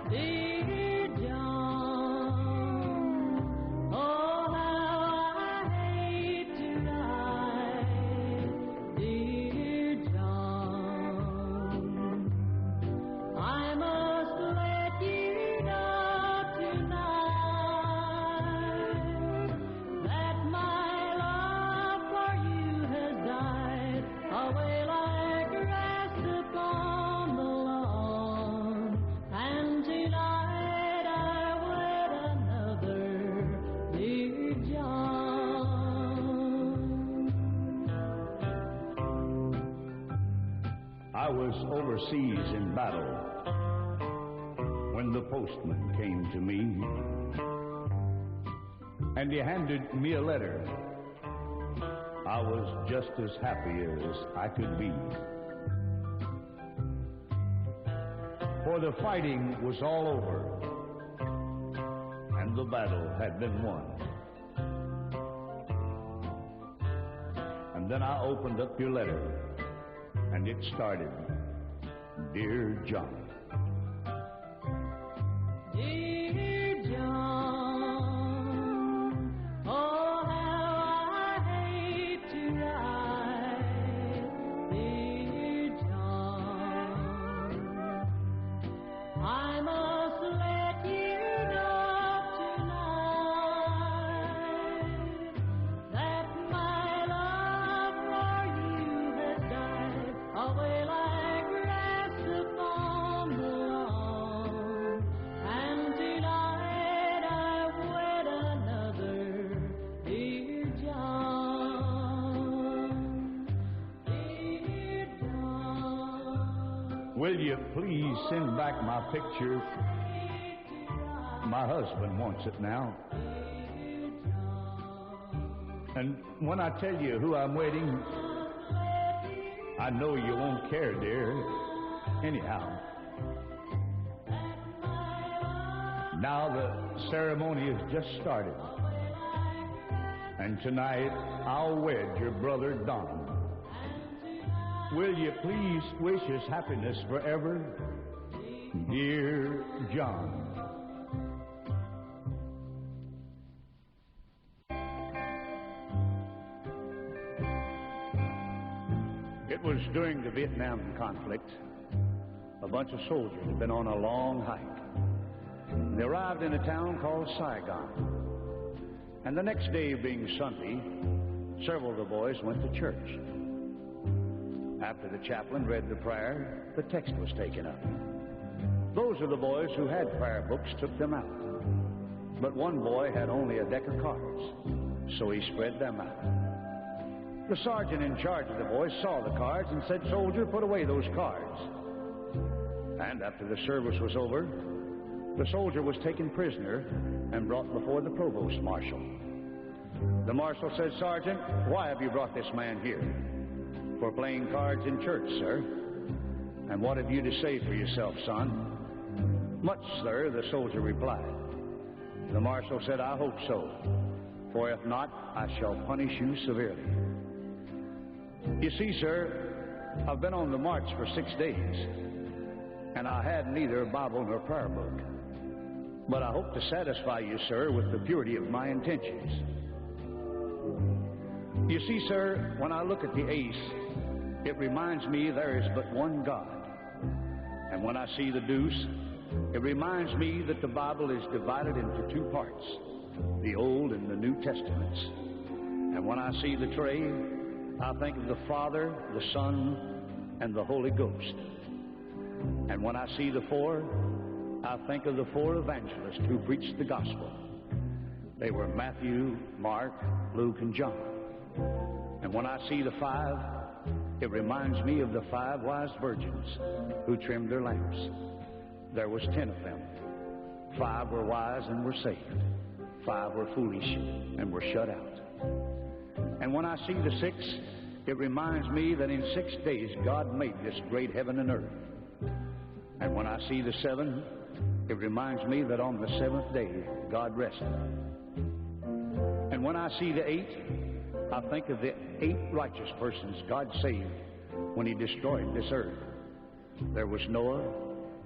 Dear John, oh how I hate to write, dear John, I must let you know tonight that my love for you has died away like grass upon the lawn. And tonight I wed another, dear John. I was overseas in battle when the postman came to me, and he handed me a letter. I was just as happy as I could be, for the fighting was all over and the battle had been won. And then I opened up your letter, and it started, Dear John. Dear John, oh how I hate to write, dear John, I must let you know tonight that my love for you has died away like grass upon the lawn. And tonight I wed another, dear John, dear John. Will you please send back my picture? My husband wants it now. And when I tell you who I'm waiting, I know you won't care, dear. Anyhow, now the ceremony has just started, and tonight I'll wed your brother Don. Will you please wish us happiness forever, dear John? It was during the Vietnam conflict. A bunch of soldiers had been on a long hike. They arrived in a town called Saigon. And the next day, being Sunday, several of the boys went to church. After the chaplain read the prayer, the text was taken up. Those of the boys who had prayer books took them out. But one boy had only a deck of cards, so he spread them out. The sergeant in charge of the boys saw the cards and said, "Soldier, put away those cards." And after the service was over, the soldier was taken prisoner and brought before the provost marshal. The marshal said, "Sergeant, why have you brought this man here?" "For playing cards in church, sir." "And what have you to say for yourself, son?" "Much, sir," the soldier replied. The marshal said, "I hope so, for if not, I shall punish you severely." You see, sir, I've been on the march for 6 days, and I had neither Bible nor prayer book. But I hope to satisfy you, sir, with the purity of my intentions. You see, sir, when I look at the ace, it reminds me there is but one God. And when I see the deuce, it reminds me that the Bible is divided into 2 parts, the Old and the New Testaments. And when I see the tray, I think of the Father, the Son, and the Holy Ghost. And when I see the 4, I think of the 4 evangelists who preached the gospel. They were Matthew, Mark, Luke, and John. And when I see the 5, it reminds me of the 5 wise virgins who trimmed their lamps. There was 10 of them. 5 were wise and were saved. 5 were foolish and were shut out. And when I see the 6, it reminds me that in 6 days God made this great heaven and earth. And when I see the 7, it reminds me that on the 7th day God rested. And when I see the 8, I think of the 8 righteous persons God saved when He destroyed this earth. There was Noah,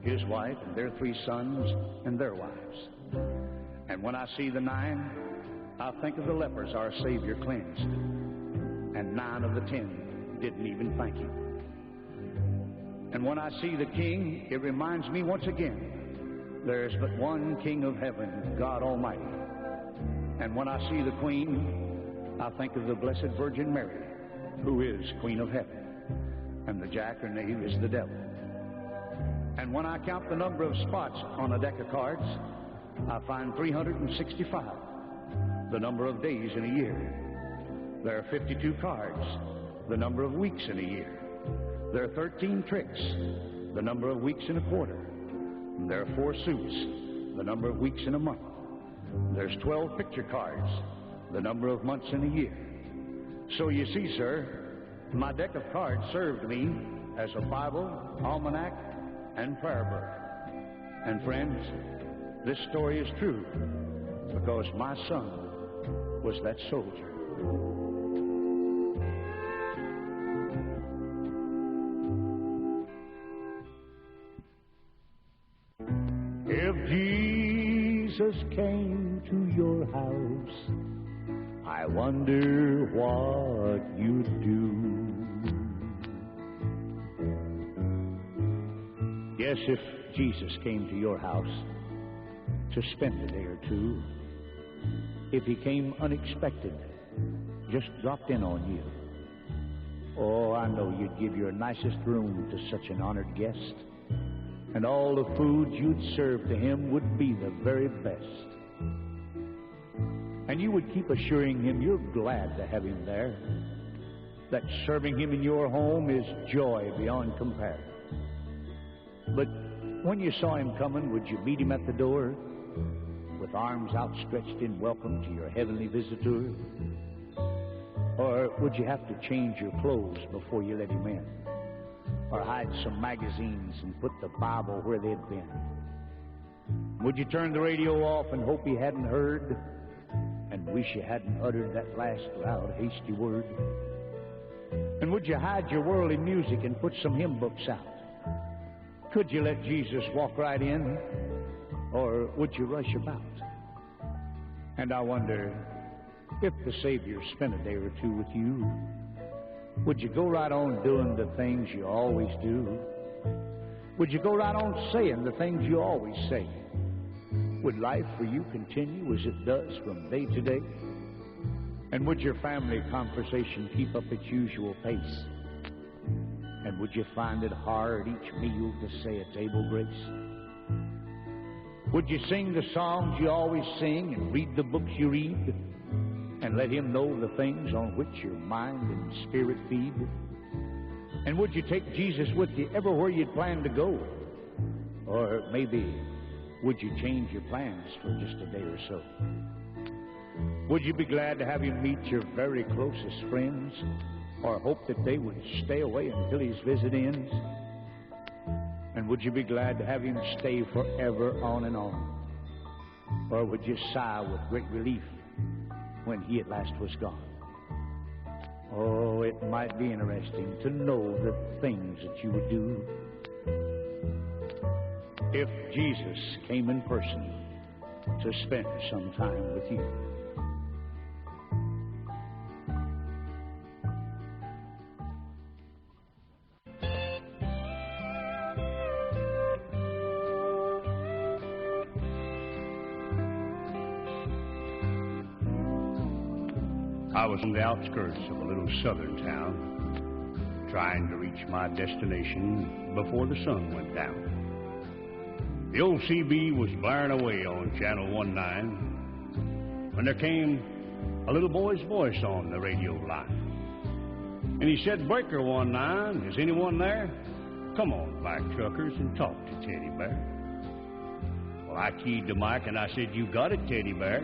his wife, and their 3 sons and their wives. And when I see the 9, I think of the lepers our Savior cleansed. And 9 of the 10 didn't even thank Him. And when I see the King, it reminds me once again, there's but one King of heaven, God Almighty. And when I see the Queen, I think of the Blessed Virgin Mary, who is Queen of heaven. And the jackanapes is the devil. And when I count the number of spots on a deck of cards, I find 365, the number of days in a year. There are 52 cards, the number of weeks in a year. There are 13 tricks, the number of weeks in a quarter. There are 4 suits, the number of weeks in a month. There's 12 picture cards, the number of months in a year. So you see, sir, my deck of cards served me as a Bible, almanac, and prayer book. And friends, this story is true because my son was that soldier. If Jesus came to your house, I wonder what you'd do. Yes, if Jesus came to your house to spend a day or two, if He came unexpected, just dropped in on you, oh, I know you'd give your nicest room to such an honored guest, and all the food you'd serve to Him would be the very best. And you would keep assuring Him you're glad to have Him there, that serving Him in your home is joy beyond compare. But when you saw Him coming, would you meet Him at the door with arms outstretched in welcome to your heavenly visitor? Or would you have to change your clothes before you let Him in? Or hide some magazines and put the Bible where they'd been? Would you turn the radio off and hope He hadn't heard, and wish you hadn't uttered that last loud, hasty word? And would you hide your worldly music and put some hymn books out? Could you let Jesus walk right in, or would you rush about? And I wonder, if the Savior spent a day or two with you, would you go right on doing the things you always do? Would you go right on saying the things you always say? Would life for you continue as it does from day to day? And would your family conversation keep up its usual pace? And would you find it hard each meal to say a table grace? Would you sing the songs you always sing and read the books you read, and let Him know the things on which your mind and spirit feed? And would you take Jesus with you everywhere you'd planned to go? Or maybe would you change your plans for just a day or so? Would you be glad to have Him meet your very closest friends, or hope that they would stay away until His visit ends? And would you be glad to have Him stay forever on and on? Or would you sigh with great relief when He at last was gone? Oh, it might be interesting to know the things that you would do if Jesus came in person to spend some time with you. I was on the outskirts of a little southern town, trying to reach my destination before the sun went down. The old CB was blaring away on Channel 19 when there came a little boy's voice on the radio line. And he said, "Breaker 19, is anyone there? Come on, black truckers, and talk to Teddy Bear." Well, I keyed the mic and I said, "You got it, Teddy Bear."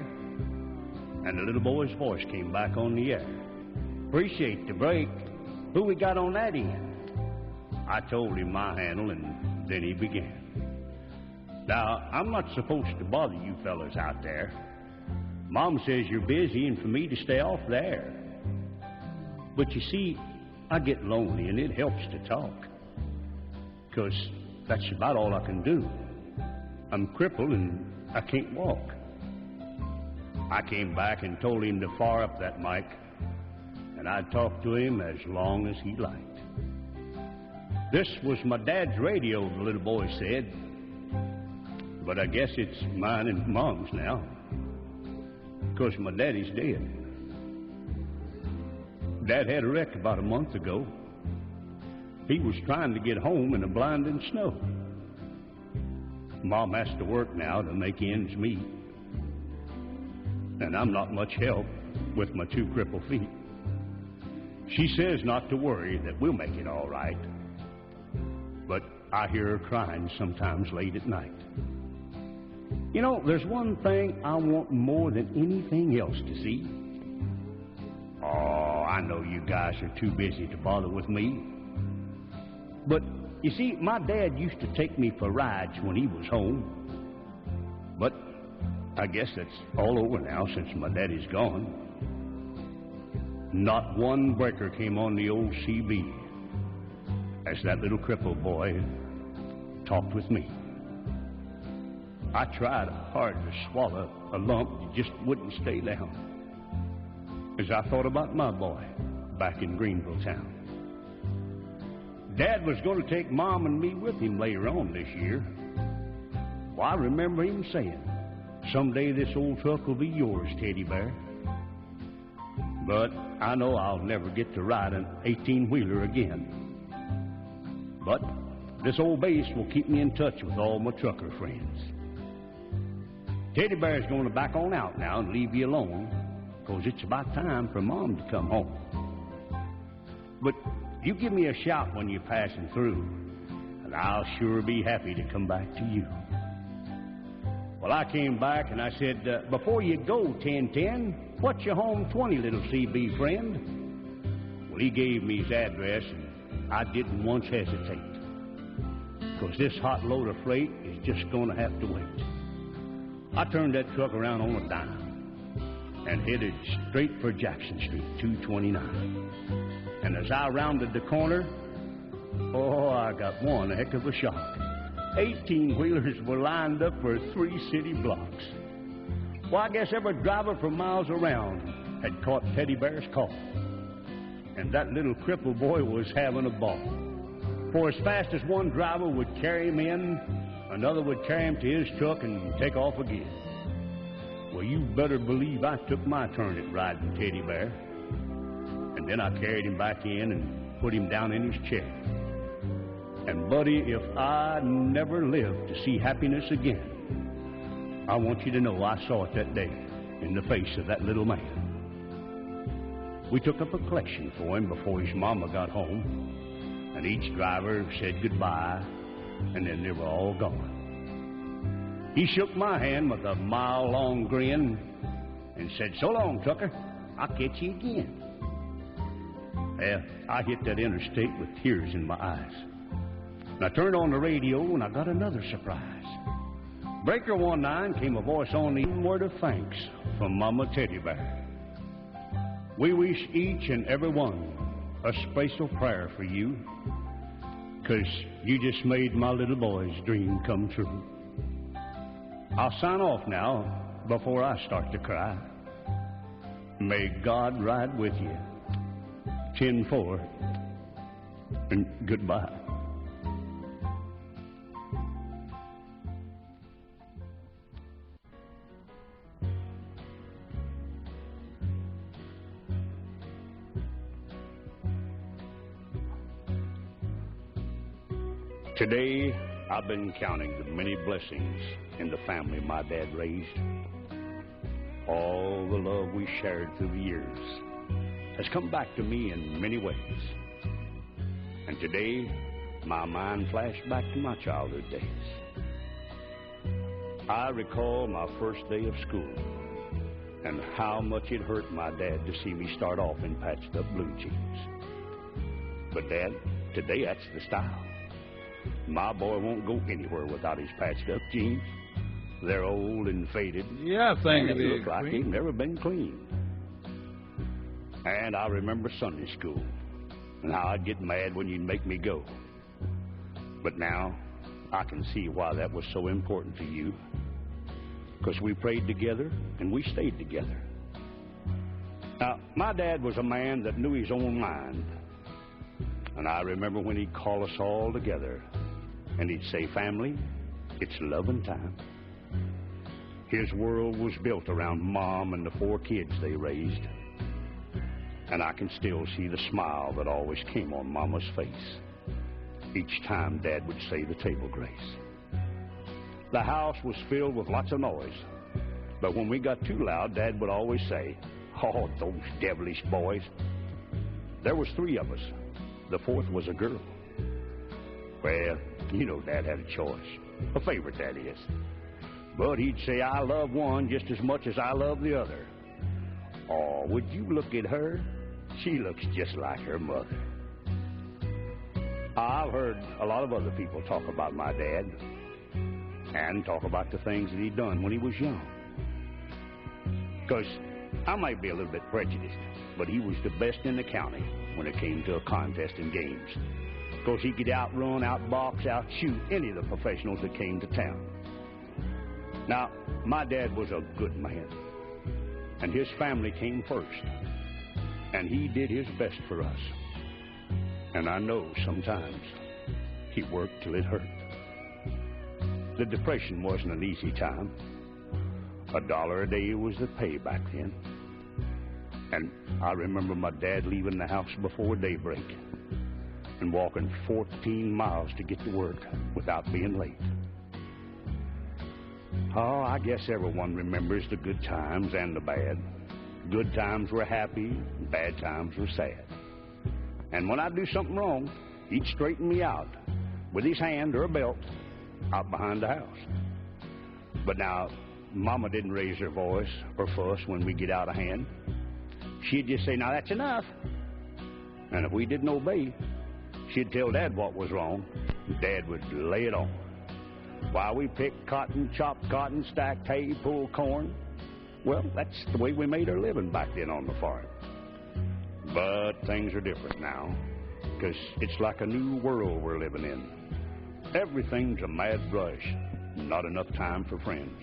And the little boy's voice came back on the air. Appreciate the break. Who we got on that end? I told him my handle, and then he began. Now, I'm not supposed to bother you fellas out there. Mom says you're busy and for me to stay off the air. But you see, I get lonely and it helps to talk. 'Cause that's about all I can do. I'm crippled and I can't walk. I came back and told him to fire up that mic, and I'd talk to him as long as he liked. This was my dad's radio, the little boy said. But I guess it's mine and Mom's now, 'cause my daddy's dead. Dad had a wreck about a month ago. He was trying to get home in the blinding snow. Mom has to work now to make ends meet. And I'm not much help with my 2 crippled feet. She says not to worry, that we'll make it all right. But I hear her crying sometimes late at night. You know, there's one thing I want more than anything else to see. Oh, I know you guys are too busy to bother with me. But, you see, my dad used to take me for rides when he was home. But I guess that's all over now since my daddy's gone. Not one breaker came on the old CB as that little crippled boy talked with me. I tried hard to swallow a lump that just wouldn't stay down as I thought about my boy back in Greenville town. Dad was going to take Mom and me with him later on this year. Well, I remember him saying, "Someday this old truck will be yours, Teddy Bear." But I know I'll never get to ride an 18-wheeler again. But this old base will keep me in touch with all my trucker friends. Teddy Bear's going to back on out now and leave you alone, 'cause it's about time for Mom to come home. But you give me a shout when you're passing through, and I'll sure be happy to come back to you. Well, I came back and I said, "Before you go, 1010, what's your home 20, little CB friend?" Well, he gave me his address, and I didn't once hesitate, 'cause this hot load of freight is just going to have to wait. I turned that truck around on a dime and headed straight for Jackson Street, 229. And as I rounded the corner, oh, I got one heck of a shock. 18-wheelers were lined up for 3 city blocks. Well, I guess every driver for miles around had caught Teddy Bear's call. And that little crippled boy was having a ball. For as fast as one driver would carry him in, another would carry him to his truck and take off again. Well, you better believe I took my turn at riding Teddy Bear. And then I carried him back in and put him down in his chair. And, buddy, if I never live to see happiness again, I want you to know I saw it that day in the face of that little man. We took up a collection for him before his mama got home, and each driver said goodbye, and then they were all gone. He shook my hand with a mile-long grin and said, "So long, trucker. I'll catch you again." Well, I hit that interstate with tears in my eyes. And I turned on the radio, and I got another surprise. Breaker 19 came a voice on the word of thanks from Mama Teddy Bear. "We wish each and every one a special prayer for you, 'cause you just made my little boy's dream come true." I'll sign off now before I start to cry. May God ride with you. 10-4, and goodbye. Today, I've been counting the many blessings in the family my dad raised. All the love we shared through the years has come back to me in many ways. And today, my mind flashed back to my childhood days. I recall my first day of school and how much it hurt my dad to see me start off in patched up blue jeans. But, Dad, today that's the style. My boy won't go anywhere without his patched up jeans. They're old and faded. Yeah, thank and you. They look like they've never been cleaned. And I remember Sunday school and how I'd get mad when you'd make me go. But now I can see why that was so important to you. Because we prayed together and we stayed together. Now, my dad was a man that knew his own mind. And I remember when he'd call us all together and he'd say, family, it's loving time. His world was built around Mom and the 4 kids they raised. And I can still see the smile that always came on Mama's face each time Dad would say the table grace. The house was filled with lots of noise, but when we got too loud, Dad would always say, oh, those devilish boys. There was 3 of us. The 4th was a girl. Well, you know Dad had a choice. A favorite, that is. But he'd say, I love one just as much as I love the other. Oh, would you look at her? She looks just like her mother. I've heard a lot of other people talk about my dad and talk about the things that he'd done when he was young. Because I might be a little bit prejudiced, but he was the best in the county when it came to a contest and games. Because he could outrun, outbox, outshoot any of the professionals that came to town. Now, my dad was a good man, and his family came first, and he did his best for us. And I know sometimes he worked till it hurt. The Depression wasn't an easy time. $1 a day was the pay back then. And I remember my dad leaving the house before daybreak and walking 14 miles to get to work without being late. Oh, I guess everyone remembers the good times and the bad. Good times were happy, bad times were sad. And when I'd do something wrong, he'd straighten me out with his hand or a belt out behind the house. But now, Mama didn't raise her voice or fuss when we get out of hand. She'd just say, now that's enough. And if we didn't obey, she'd tell Dad what was wrong. Dad would lay it on. While we picked cotton, chopped cotton, stacked hay, pulled corn. Well, that's the way we made our living back then on the farm. But things are different now, because it's like a new world we're living in. Everything's a mad rush, not enough time for friends.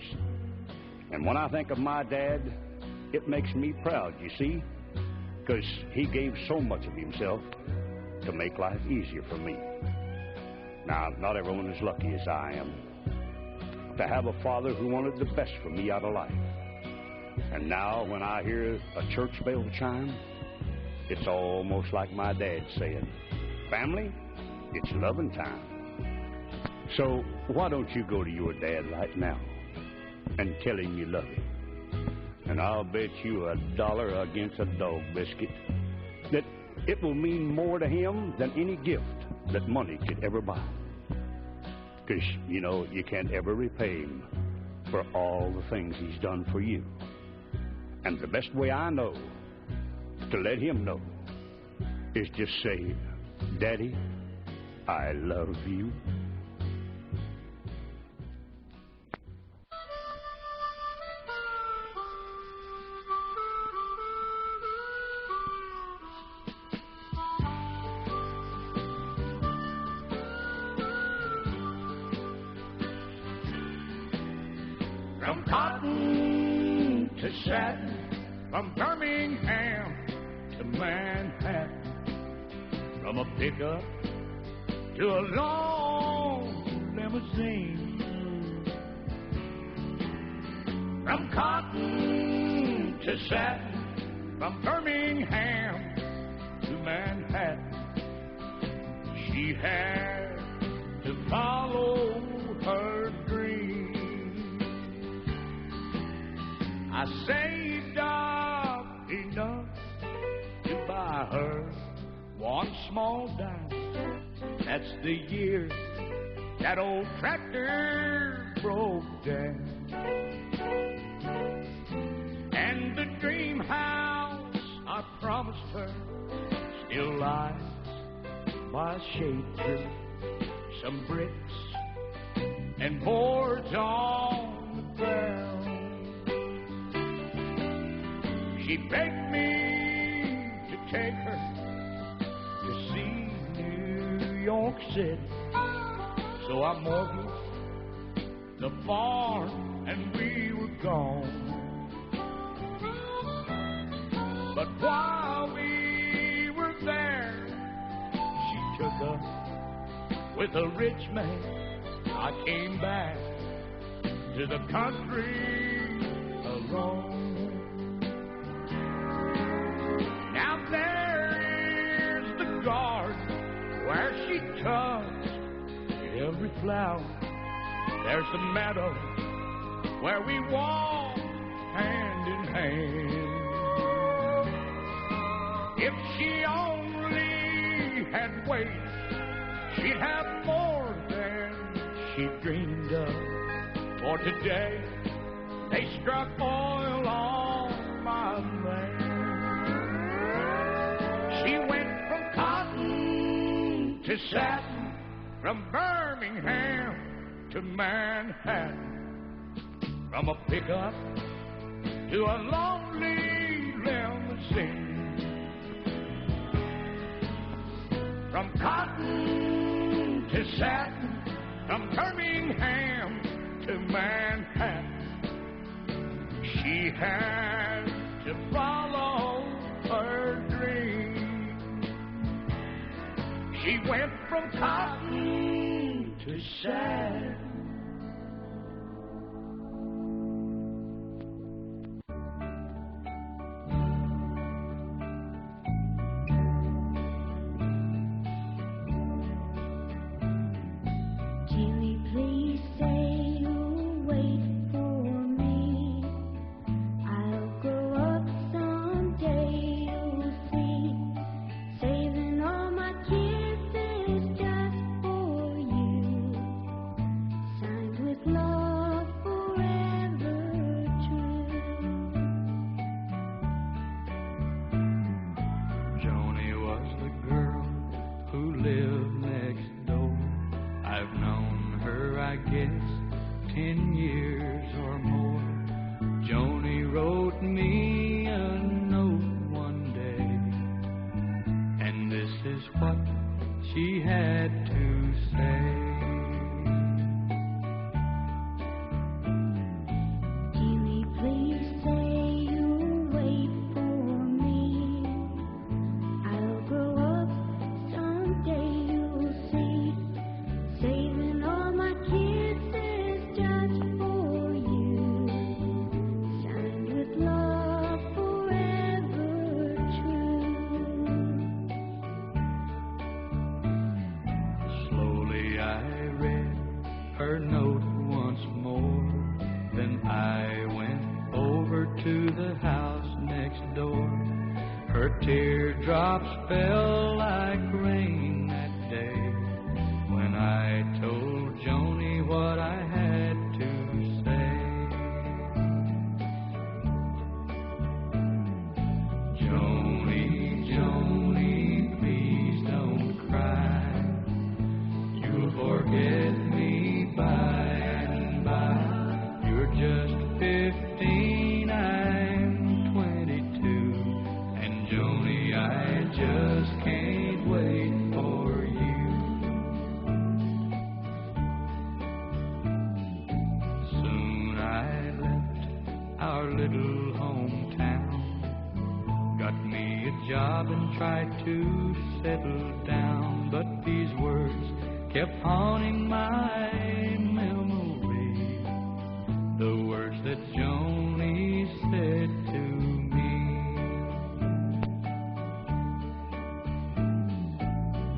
And when I think of my dad, it makes me proud, you see, because he gave so much of himself to make life easier for me. Now, not everyone is lucky as I am to have a father who wanted the best for me out of life. And now when I hear a church bell chime, it's almost like my dad saying, family, it's loving time. So why don't you go to your dad right now and tell him you love him? And I'll bet you $1 against a dog biscuit that it will mean more to him than any gift that money could ever buy. Because, you know, you can't ever repay him for all the things he's done for you. And the best way I know to let him know is just say, Daddy, I love you. From cotton to satin, from Birmingham to Manhattan, from a pickup to a long limousine, from cotton to satin, from Birmingham to Manhattan, she had to follow her dream. I saved up enough to buy her one small dime. That's the year that old tractor broke down. And the lost her still lies by a shade tree. Some bricks and boards on the ground. She begged me to take her to see New York City. So I mortgaged the farm and we were gone. But while we were there, she took us with a rich man. I came back to the country alone. Now there is the garden where she touched every flower. There's the meadow where we walk hand in hand. If she only had waited, she'd have more than she dreamed of. For today, they struck oil on my land. She went from cotton to satin, from Birmingham to Manhattan, from a pickup to a lonely limousine. From cotton to satin, from Birmingham to Manhattan, she had to follow her dream. She went from cotton to satin. Jimmy, please say you'll wait for me. I'll grow up someday, you'll see. Saving all my kisses just for you. Signed with love forever true. Joni was the girl who lived next door. I've known her, I guess, 10 years or more. Joni wrote me a note one day, and this is what she had to say. Jimmy, please say you'll wait for me. I'll grow up someday, you'll see. Saving all my kisses just for you. Signed with love forever true. Slowly I read her note once more. Then I went over to the house next door. Her teardrops fell like rain that day when I told Joni what I had to say. Joni, Joni, please don't cry. You'll forget me by and by. You're just 15, I'm 22. And Joni, I just can't wait for you. Soon I left our little hometown, got me a job and tried to settle down. But these words kept haunting my memory, the words that Joni said to me.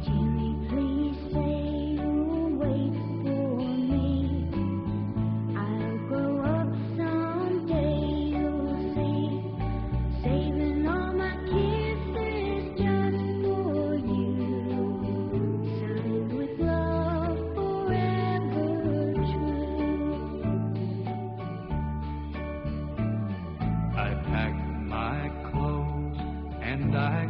Jimmy, please say you'll wait for me. I'll grow up someday, you'll see. Saving all my kisses just for you. Signed with love forever true. I packed my clothes and I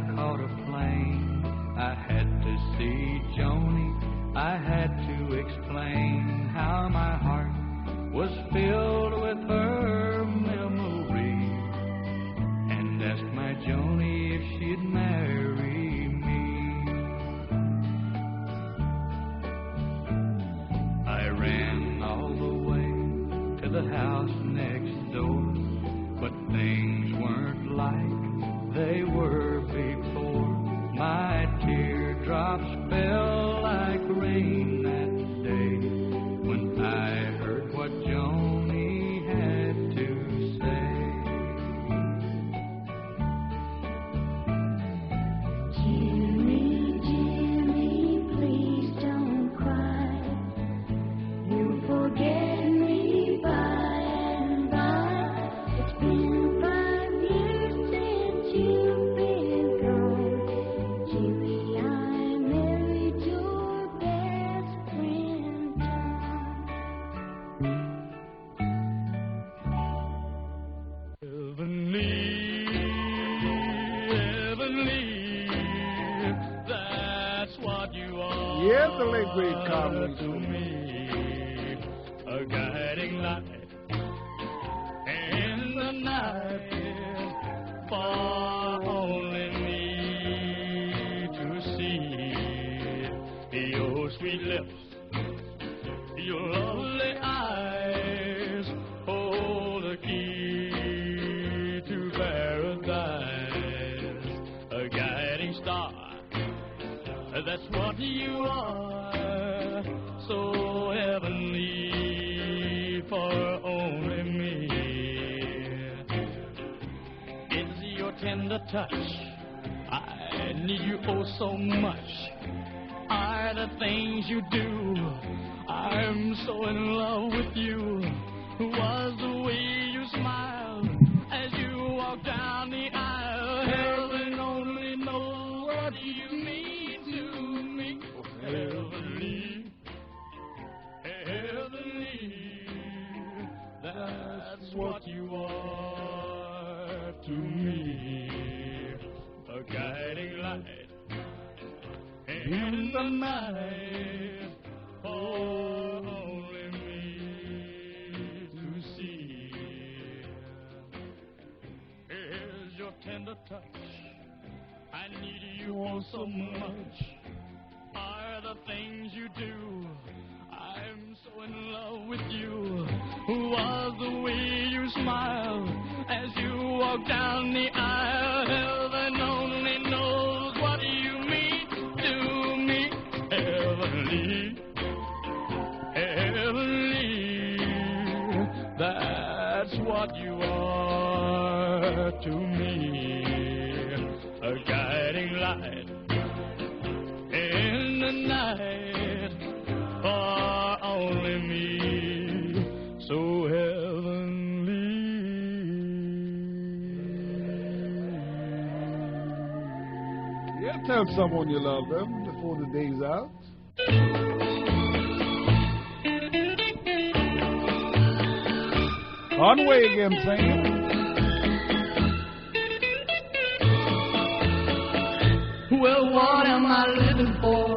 was filled with her memory and asked my Joni if she'd marry me. I ran all the way to the house next door, but things weren't like they were before. My teardrops fell like rain that day when I heard what Joni had to say. Jimmy, Jimmy, please don't cry. You'll forget me by and by. It's been 5 years since you've been gone. Jimmy, I married your best friend Tom. Heavenly, that's what you are. Yes, the late great comedy to me, a guiding light in the night for only me to see. Your sweet lips, your lovely eyes hold the key to paradise, a guiding star. That's what you are, so heavenly for only me. It's your tender touch, I need you oh so much. Are the things you do, I'm so in love with you. Was the way you smile as you walk down the aisle. Heaven only knows what you mean to me. Heavenly, heavenly, that's what you are to me. A guiding light in the night, oh, only me to see. Here's your tender touch, I need you oh so much. Are the things you do, I'm so in love with you. Was the way you smile as you walk down the aisle. Heaven only knows what you mean to me. Heavenly, heavenly, that's what you are to me. A guiding light in the night for only me, so heavenly. Yeah, tell someone you love them before the day's out. On way again, singing. Well, what am I living for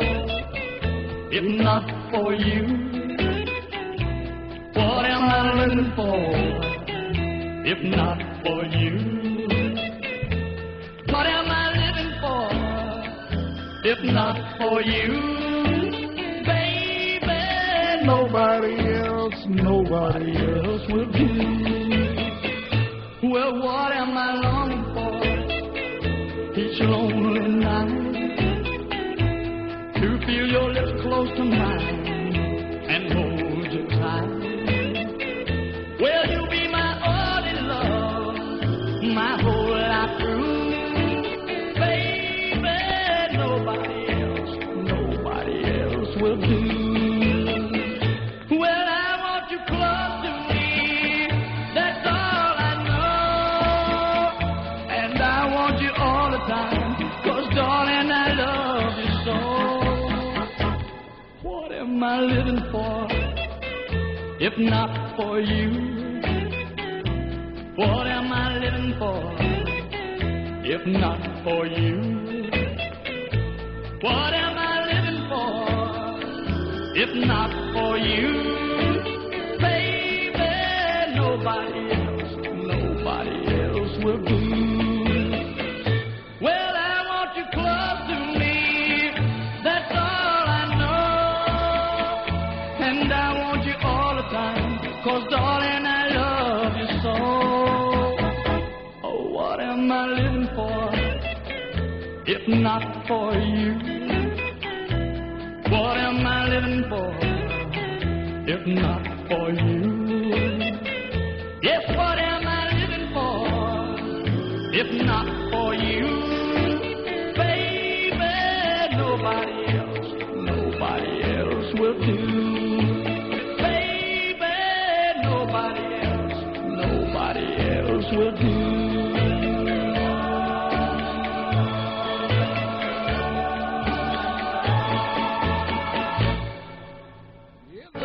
if not for you? What am I living for if not for you? What am I living for if not for you? Baby, nobody else will do. Well, what am I longing for each lonely night? To feel your lips close to mine and hold you tight. Well, you'll be my only love, my whole life through. Baby, nobody else will do. Well, I want you close to me, that's all I know. And I want you all the time, 'cause darling, I love you so. What am I living for if not for you? What am I living for if not for you? What am I living for if not for you? Baby, for if not for you? What am I living for if not for you? Yes, what am I living for if not for you? Baby, nobody else will do. Baby, nobody else will do.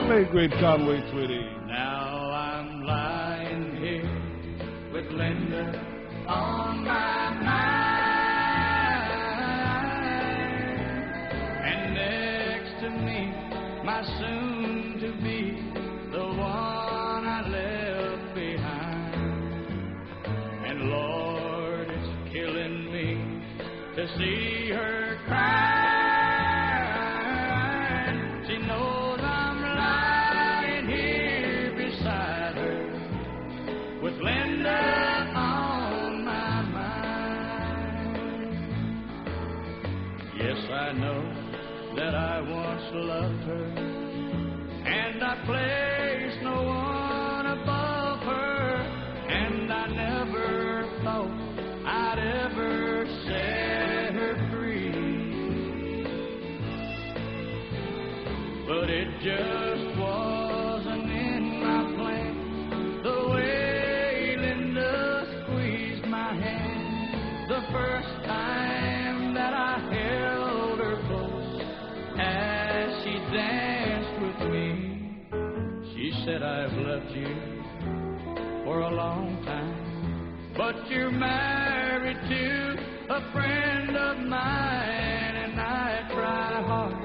Late great Conway Twitty. Now I'm lying here with Linda on my mind, and next to me, my soon-to-be, the one I left behind. And Lord, it's killing me to see her cry. She knows I'm lying here beside her with Linda on my mind. Yes, I know that I once loved her, and I placed no one above her, and I never thought I'd ever set her free. But it just wasn't in my plan, the way Linda squeezed my hand the first time that I held her close as she danced with me. She said, I've loved you for a long time, but you're married to a friend of mine, and I try hard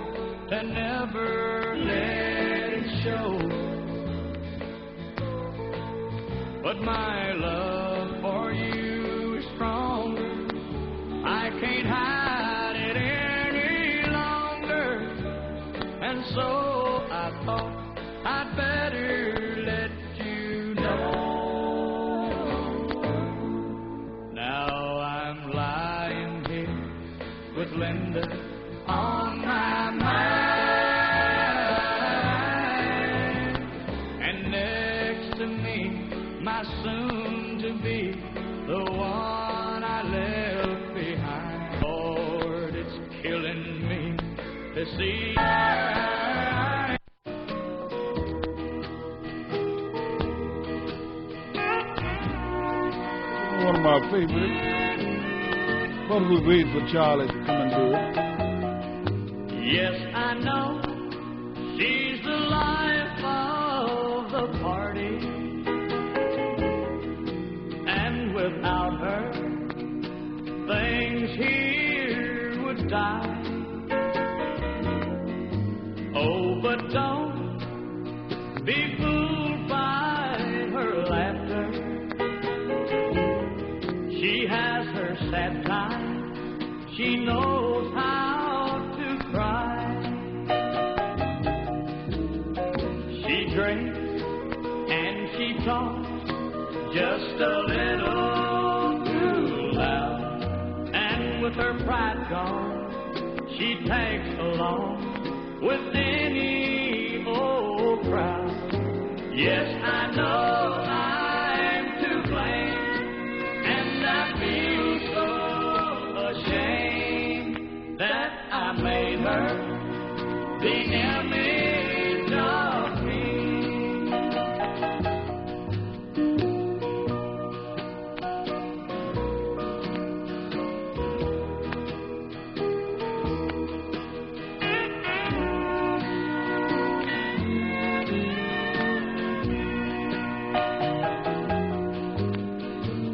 to never let it show. But my love for you is stronger. I can't hide it any longer, and so I thought I'd better let you know. Now I'm lying here with Linda on my mind, and next to me, my soon-to-be, the one I left behind. Lord, it's killing me to see. One of my favorites. But we wait for Charlie to come and do it. Yes, I know she's the life of the party, and without her, things here would die. Oh, but don't be fooled by her laughter. She has her sad times. She knows how to cry. She drinks and she talks just a little too loud. And with her pride gone, she tags along with any old crowd. Yes, I know I'm to blame, and I feel so ashamed that I made her the image of me.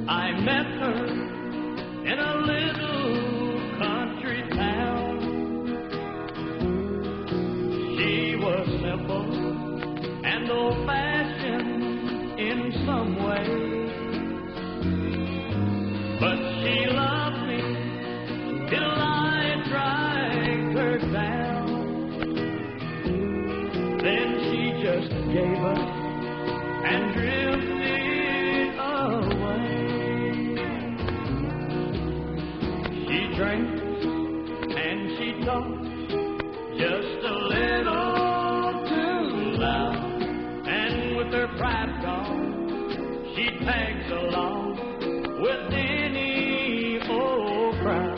I met her in a little country town. She was simple and old-fashioned in some ways, but she loved me till I dragged her down. Then she just gave up and drifted away. drinks and she talks just a little too loud. And with her pride gone, she tags along with any old crowd.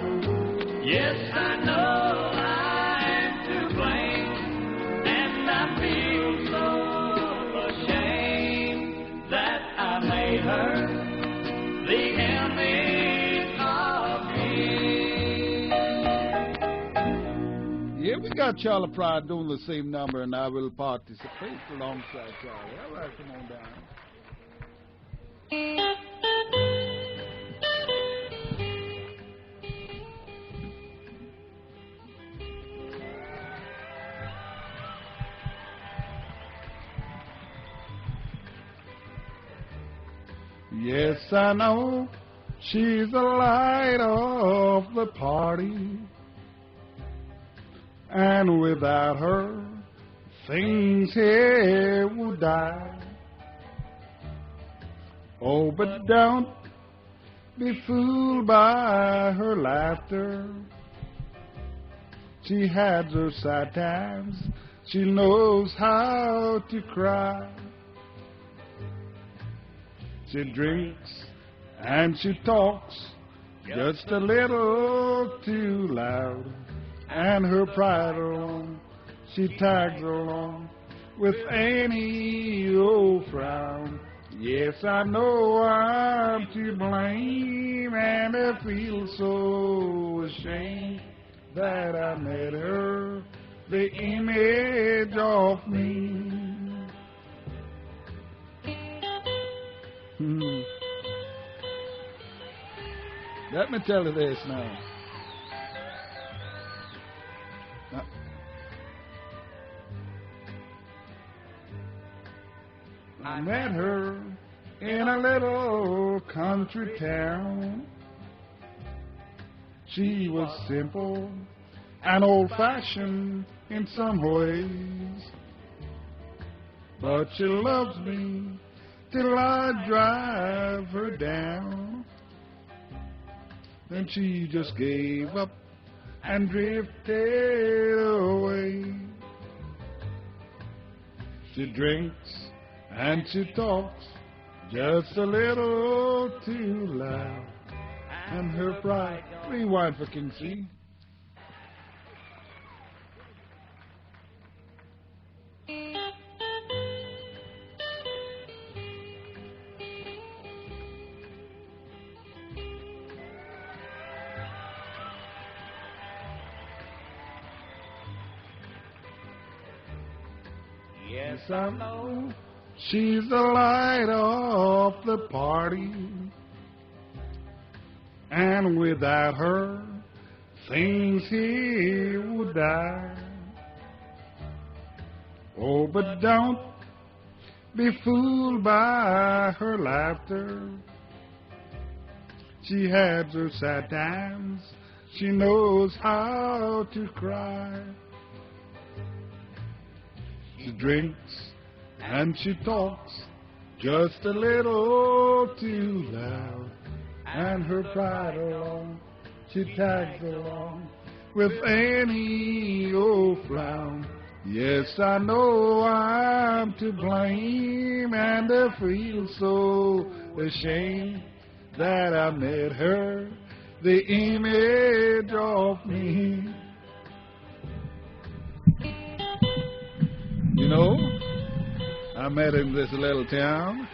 Yes, I know I'm to blame, and I feel so ashamed that I made her the image of me. Yeah, we got Charlie Pride doing the same number, and I will participate alongside Charlie. All right, come on down. Yes, I know she's the light of the party, and without her, things here would die. Oh, but don't be fooled by her laughter. She has her sad times, she knows how to cry. She drinks and she talks just a little too loud, and her pride alone, she tags along with any old frown. Yes, I know I'm to blame, and I feel so ashamed that I made her the image of me. Let me tell you this now. I met her in a little country town. She was simple and old-fashioned in some ways, but she loves me till I drive her down. Then she just gave up and drifted away. She drinks and she talks just a little too loud, and her pride. Rewind for King C. Yes, I know she's the light of the party, and without her, things here would die. Oh, but don't be fooled by her laughter. She had her sad times, she knows how to cry. She drinks and she talks just a little too loud, and her pride along, she tags along with any old frown. Yes, I know I'm to blame, and I feel so ashamed that I made her the image of me. You know, I met in this little town.